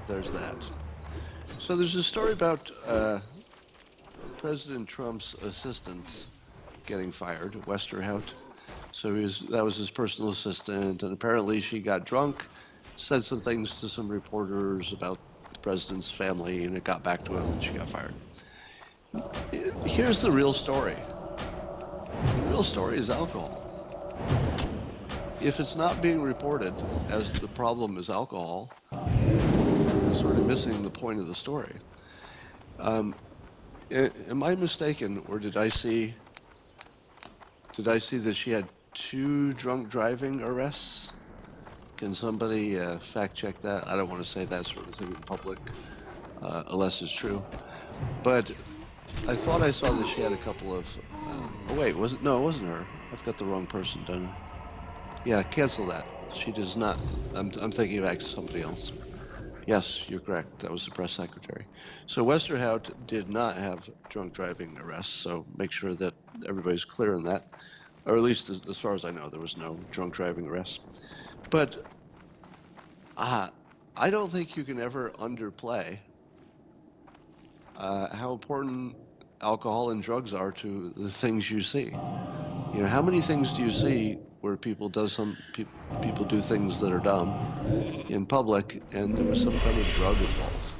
there's that. So there's a story about President Trump's assistant getting fired, Westerhout. So that was his personal assistant, and apparently she got drunk, said some things to some reporters about the president's family, and it got back to him, and she got fired. Here's the real story. The real story is alcohol. If it's not being reported as the problem is alcohol, it's sort of missing the point of the story. Am I mistaken, or did I see that she had 2 drunk driving arrests? Can somebody fact check that? I don't want to say that sort of thing in public, unless it's true. But I thought I saw that she had a couple of. Oh wait, was it? No, it wasn't her. I've got the wrong person done. Yeah, cancel that. She does not. I'm thinking of actually somebody else. Yes, you're correct. That was the press secretary. So Westerhout did not have drunk driving arrests. So make sure that everybody's clear on that, or at least as far as I know, there was no drunk driving arrests. But I don't think you can ever underplay how important alcohol and drugs are to the things you see. You know, how many things do you see where people do things that are dumb in public, and there was some kind of drug involved?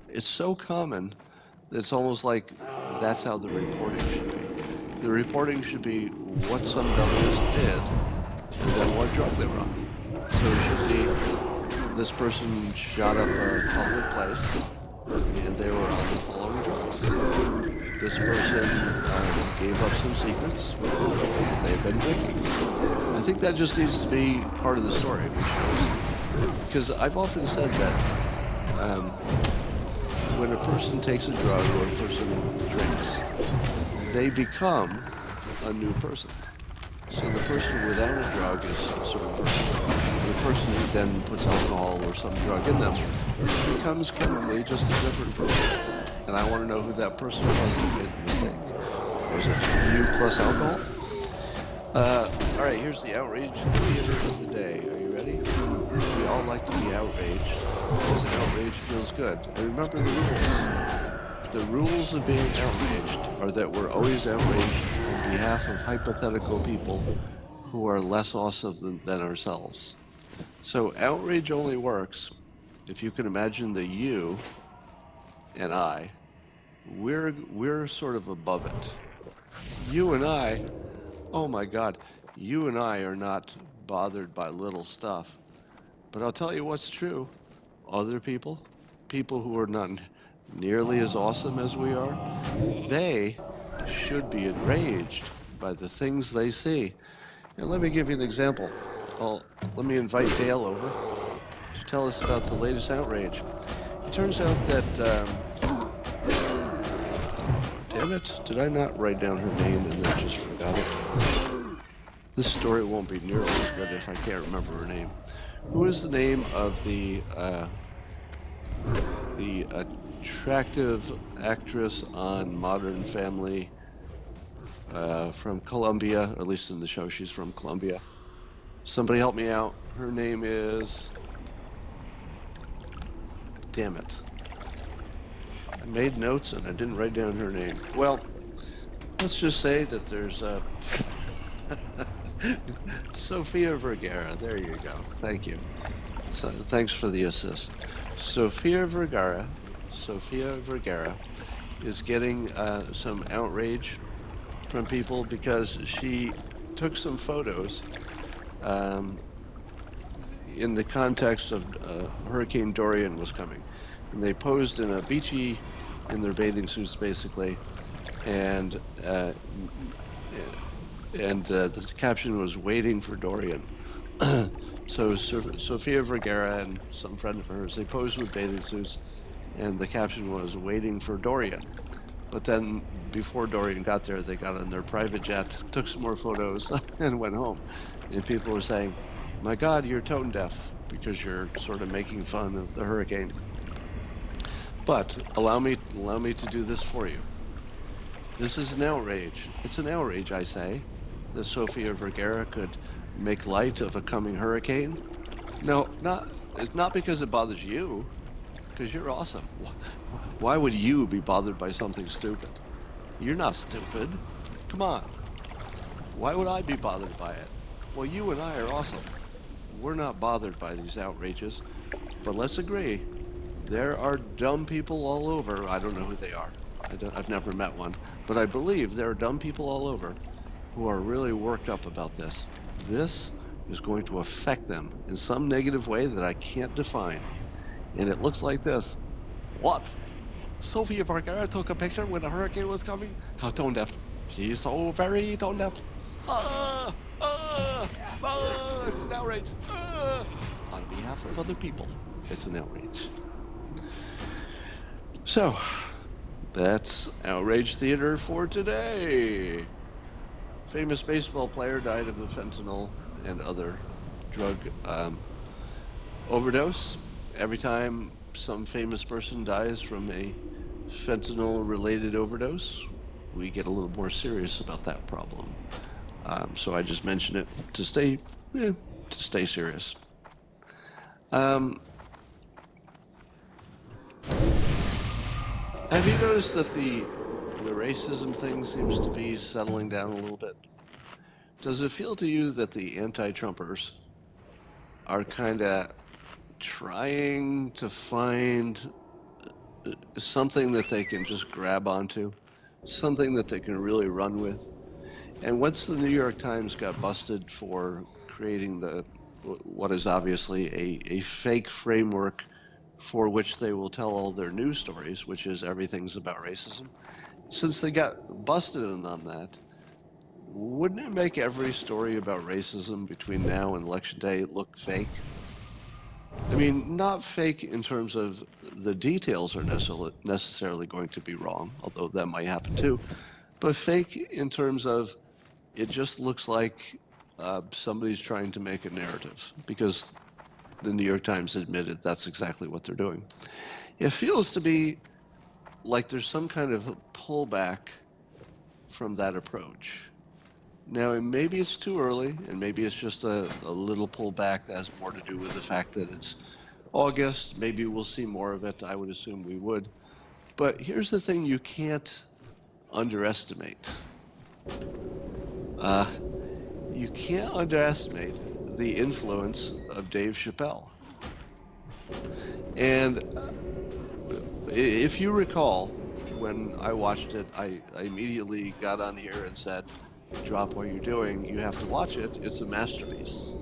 It's so common that it's almost like that's how the reporting should be. The reporting should be what some dumbass did, and then what drug they were on. So it should be this person shot up a public place, and they were on the following drugs. This person gave up some secrets, and they've been drinking. I think that just needs to be part of the story, because I've often said that when a person takes a drug or a person drinks, they become a new person. So the person without a drug is a certain person. The person who then puts alcohol or some drug in them becomes chemically just a different person. And I want to know who that person was that made the mistake. Was it you plus alcohol? All right, here's the outrage theater of the day. Are you ready? We all like to be outraged, because outrage feels good. And remember the rules. The rules of being outraged are that we're always outraged on behalf of hypothetical people who are less awesome than ourselves. So outrage only works if you can imagine that you and I, we're sort of above it. You and I, oh my God, you and I are not bothered by little stuff. But I'll tell you what's true. Other people who are not nearly as awesome as we are, they should be enraged by the things they see. And let me give you an example. Let me invite Dale over to tell us about the latest outrage. It turns out that, damn it, did I not write down her name and then just forgot it? This story won't be nearly as good if I can't remember her name. Who is the name of the attractive actress on Modern Family from Colombia? Or at least in the show, she's from Colombia. Somebody help me out. Her name is... Damn it. I made notes and I didn't write down her name. Well, let's just say that there's a... Sofia Vergara. There you go. Thank you. So, thanks for the assist. Sofia Vergara is getting some outrage from people because she took some photos in the context of Hurricane Dorian was coming. And they posed in a beachy, in their bathing suits basically, and the caption was "Waiting for Dorian." So Sofia Vergara and some friend of hers, they posed with bathing suits, and the caption was "Waiting for Dorian." But then, before Dorian got there, they got on their private jet, took some more photos, and went home. And people were saying, "My God, you're tone deaf because you're sort of making fun of the hurricane." But allow me to do this for you. This is an outrage. It's an outrage, I say, that Sofia Vergara could make light of a coming hurricane. No, it's not because it bothers you, because you're awesome. Why would you be bothered by something stupid? You're not stupid. Come on. Why would I be bothered by it? Well, you and I are awesome. We're not bothered by these outrages, but let's agree, there are dumb people all over. I don't know who they are. I've never met one, but I believe there are dumb people all over who are really worked up about this. This is going to affect them in some negative way that I can't define. And it looks like this. What? Sofia Vergara took a picture when a hurricane was coming? How tone deaf. She's so very tone deaf. It's an outrage. On behalf of other people, it's an outrage. So, that's Outrage Theater for today. Famous baseball player died of a fentanyl and other drug overdose. Every time some famous person dies from a fentanyl-related overdose, we get a little more serious about that problem. So I just mention it to stay serious. Have you noticed that the racism thing seems to be settling down a little bit? Does it feel to you that the anti-Trumpers are kind of trying to find something that they can just grab onto, something that they can really run with? And once the New York Times got busted for creating what is obviously a fake framework for which they will tell all their news stories, which is everything's about racism, since they got busted on that, wouldn't it make every story about racism between now and Election Day look fake? I mean, not fake in terms of the details are necessarily going to be wrong, although that might happen too, but fake in terms of it just looks like somebody's trying to make a narrative, because the New York Times admitted that's exactly what they're doing. It feels to be like there's some kind of pullback from that approach. Now, maybe it's too early, and maybe it's just a little pullback that has more to do with the fact that it's August. Maybe we'll see more of it. I would assume we would. But here's the thing you can't underestimate. You can't underestimate the influence of Dave Chappelle. And if you recall, when I watched it, I immediately got on here and said, drop what you're doing, you have to watch it, it's a masterpiece.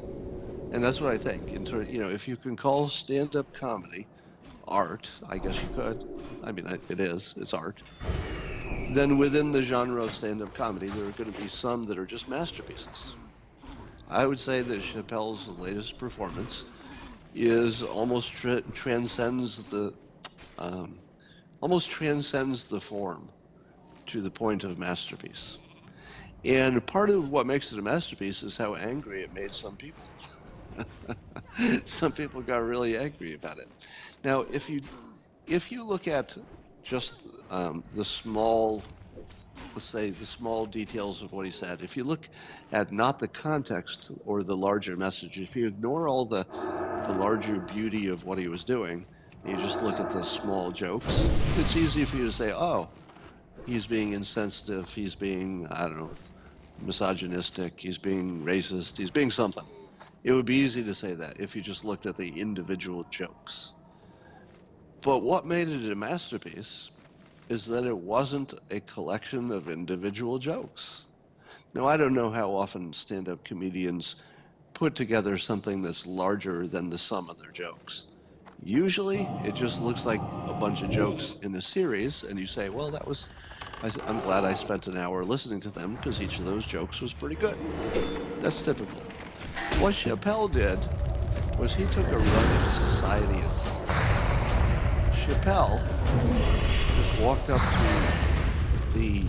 And that's what I think. If you can call stand-up comedy art, I guess you could. I mean, it is, it's art. Then within the genre of stand-up comedy, there are going to be some that are just masterpieces. I would say that Chappelle's latest performance is transcends the form to the point of masterpiece. And part of what makes it a masterpiece is how angry it made some people. Some people got really angry about it. Now, if you look at just the small, let's say the small details of what he said, if you look at not the context or the larger message, if you ignore all the larger beauty of what he was doing, and you just look at the small jokes, it's easy for you to say, oh, he's being insensitive, he's being, I don't know, misogynistic, he's being racist, he's being something. It would be easy to say that if you just looked at the individual jokes. But what made it a masterpiece is that it wasn't a collection of individual jokes. Now, I don't know how often stand-up comedians put together something that's larger than the sum of their jokes. Usually, it just looks like a bunch of jokes in a series, and you say, well, I'm glad I spent an hour listening to them because each of those jokes was pretty good. That's typical. What Chappelle did was he took a run at society itself. Chappelle just walked up to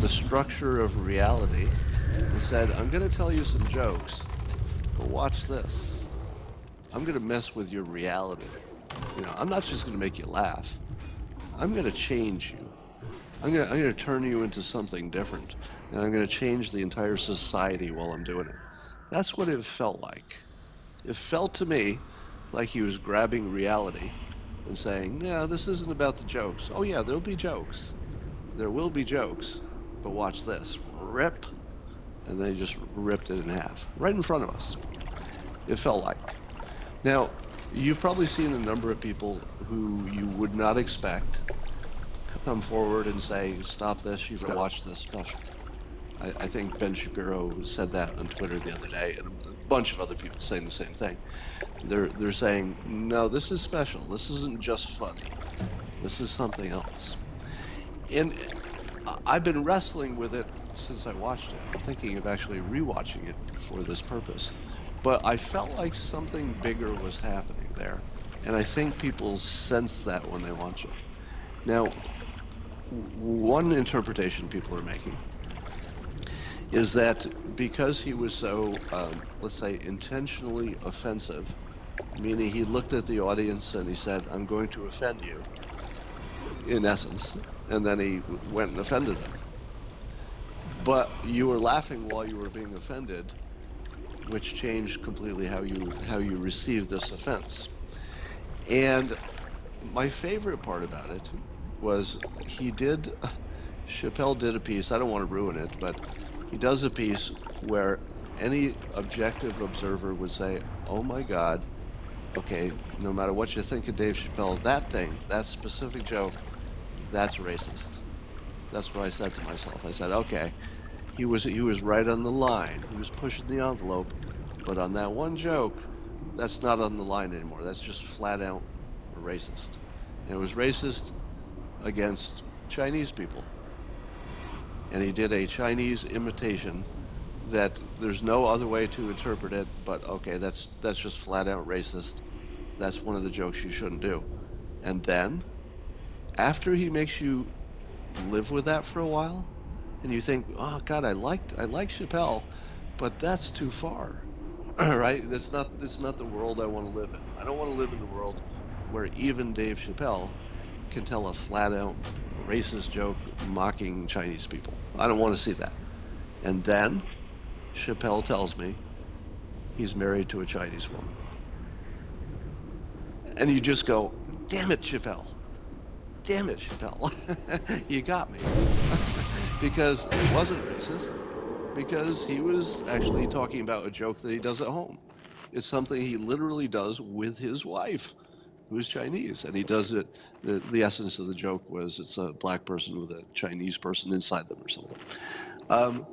the structure of reality and said, I'm going to tell you some jokes, but watch this. I'm going to mess with your reality. I'm not just going to make you laugh. I'm going to change you. I'm going to turn you into something different, and I'm going to change the entire society while I'm doing it. That's what it felt like. It felt to me like he was grabbing reality and saying, no, this isn't about the jokes. Oh yeah, there'll be jokes. There will be jokes, but watch this. Rip. And they just ripped it in half, right in front of us. It felt like. Now, you've probably seen a number of people who you would not expect come forward and say, stop this, you've got to watch this special. I think Ben Shapiro said that on Twitter the other day, and a bunch of other people saying the same thing. They're saying, no, this is special. This isn't just funny. This is something else. And I've been wrestling with it since I watched it. I'm thinking of actually rewatching it for this purpose. But I felt like something bigger was happening there. And I think people sense that when they watch it. Now, one interpretation people are making is that because he was so, let's say, intentionally offensive, meaning he looked at the audience and he said, I'm going to offend you, in essence, and then he went and offended them. But you were laughing while you were being offended, which changed completely how you received this offense. And my favorite part about it was Chappelle did a piece, I don't want to ruin it, but he does a piece where any objective observer would say, oh my God, okay, no matter what you think of Dave Chappelle, that specific joke, that's racist. That's what I said to myself. I said, okay, he was right on the line. He was pushing the envelope, but on that one joke, that's not on the line anymore. That's just flat out racist. And it was racist against Chinese people. And he did a Chinese imitation that there's no other way to interpret it, but okay, that's just flat out racist. That's one of the jokes you shouldn't do. And then, after he makes you live with that for a while, and you think, oh God, I like Chappelle, but that's too far, right? It's not the world I want to live in. I don't want to live in a world where even Dave Chappelle can tell a flat out racist joke mocking Chinese people. I don't want to see that. And then Chappelle tells me he's married to a Chinese woman. And you just go, damn it, Chappelle. Damn it, Chappelle. You got me. Because it wasn't racist. Because he was actually talking about a joke that he does at home. It's something he literally does with his wife, who's Chinese. And he does it, the essence of the joke was it's a black person with a Chinese person inside them or something.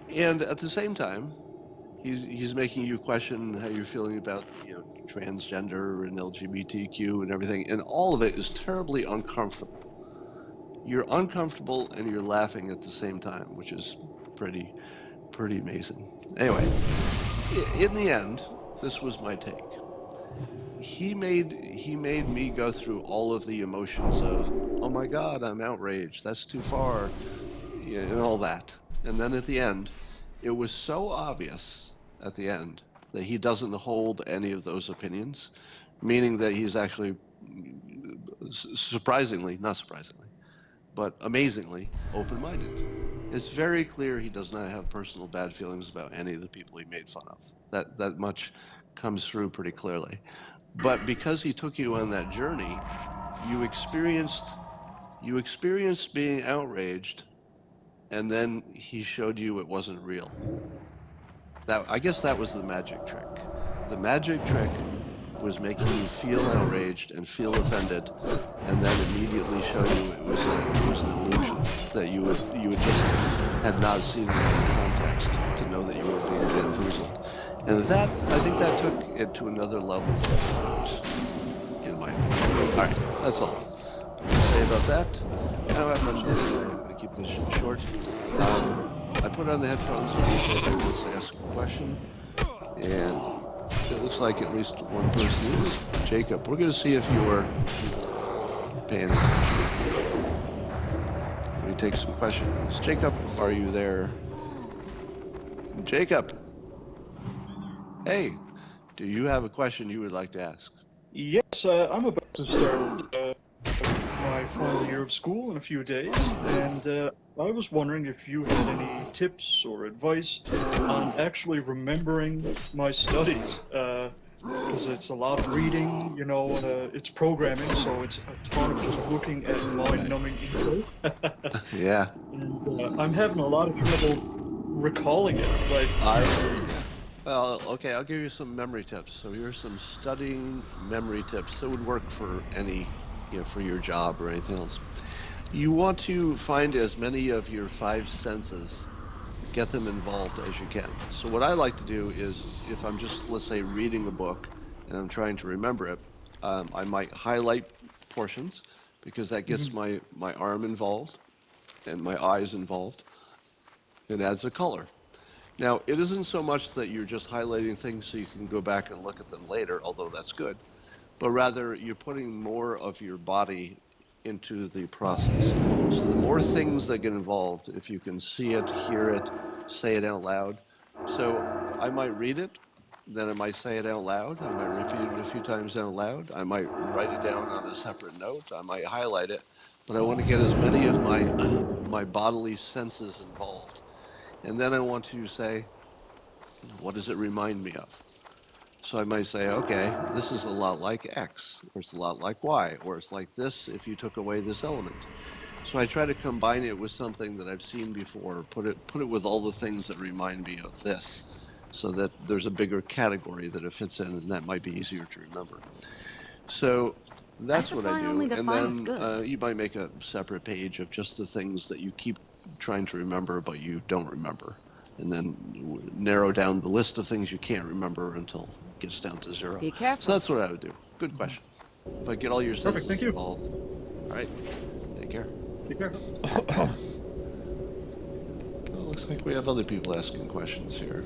And at the same time, he's making you question how you're feeling about, transgender and LGBTQ and everything, and all of it is terribly uncomfortable. You're uncomfortable and you're laughing at the same time, which is pretty amazing. Anyway, in the end, this was my take. he made me go through all of the emotions of, oh my God, I'm outraged. That's too far, and all that. And then at the end, it was so obvious at the end that he doesn't hold any of those opinions, meaning that he's actually surprisingly, not surprisingly, but amazingly open-minded. It's very clear he does not have personal bad feelings about any of the people he made fun of. That much comes through pretty clearly. But because he took you on that journey, you experienced being outraged, and then he showed you it wasn't real. I guess that was the magic trick. The magic trick was making you feel outraged and feel offended, and then immediately show you it was an illusion, that you would just had not seen it in context to know that you were being bamboozled. And that, I think that took it to another level of art, in my opinion. All right, that's all to say about that. I don't have much else to say. I'm going to keep this short. I put on the headphones in case anybody wants to ask a question, and it looks like at least one person is. Jacob, we're going to see if you are paying attention. Let me take some questions. Jacob, are you there? Jacob. Hey, do you have a question you would like to ask? Yes, I'm about to start my final year of school in a few days, and I was wondering if you had any tips or advice on actually remembering my studies, because it's a lot of reading, it's programming, so it's a ton of just looking at mind-numbing info. Yeah. And I'm having a lot of trouble recalling it, Well, okay, I'll give you some memory tips. So here's some studying memory tips that would work for any, for your job or anything else. You want to find as many of your 5 senses, get them involved as you can. So what I like to do is, if I'm just, let's say, reading a book and I'm trying to remember it, I might highlight portions, because that gets my arm involved and my eyes involved. It adds a color. Now, it isn't so much that you're just highlighting things so you can go back and look at them later, although that's good, but rather you're putting more of your body into the process. So the more things that get involved, if you can see it, hear it, say it out loud. So I might read it, then I might say it out loud, I might repeat it a few times out loud, I might write it down on a separate note, I might highlight it, but I want to get as many of my bodily senses involved. And then I want to say, what does it remind me of? So I might say, okay, this is a lot like X, or it's a lot like Y, or it's like this if you took away this element. So I try to combine it with something that I've seen before, put it with all the things that remind me of this, so that there's a bigger category that it fits in, and that might be easier to remember. So that's what I do. And then you might make a separate page of just the things that you keep trying to remember but you don't remember, and then narrow down the list of things you can't remember until it gets down to 0. Be careful. So that's what I would do. Good question. But get all your senses thank you. involved. All right. Take care. Take care. Well, looks like we have other people asking questions here.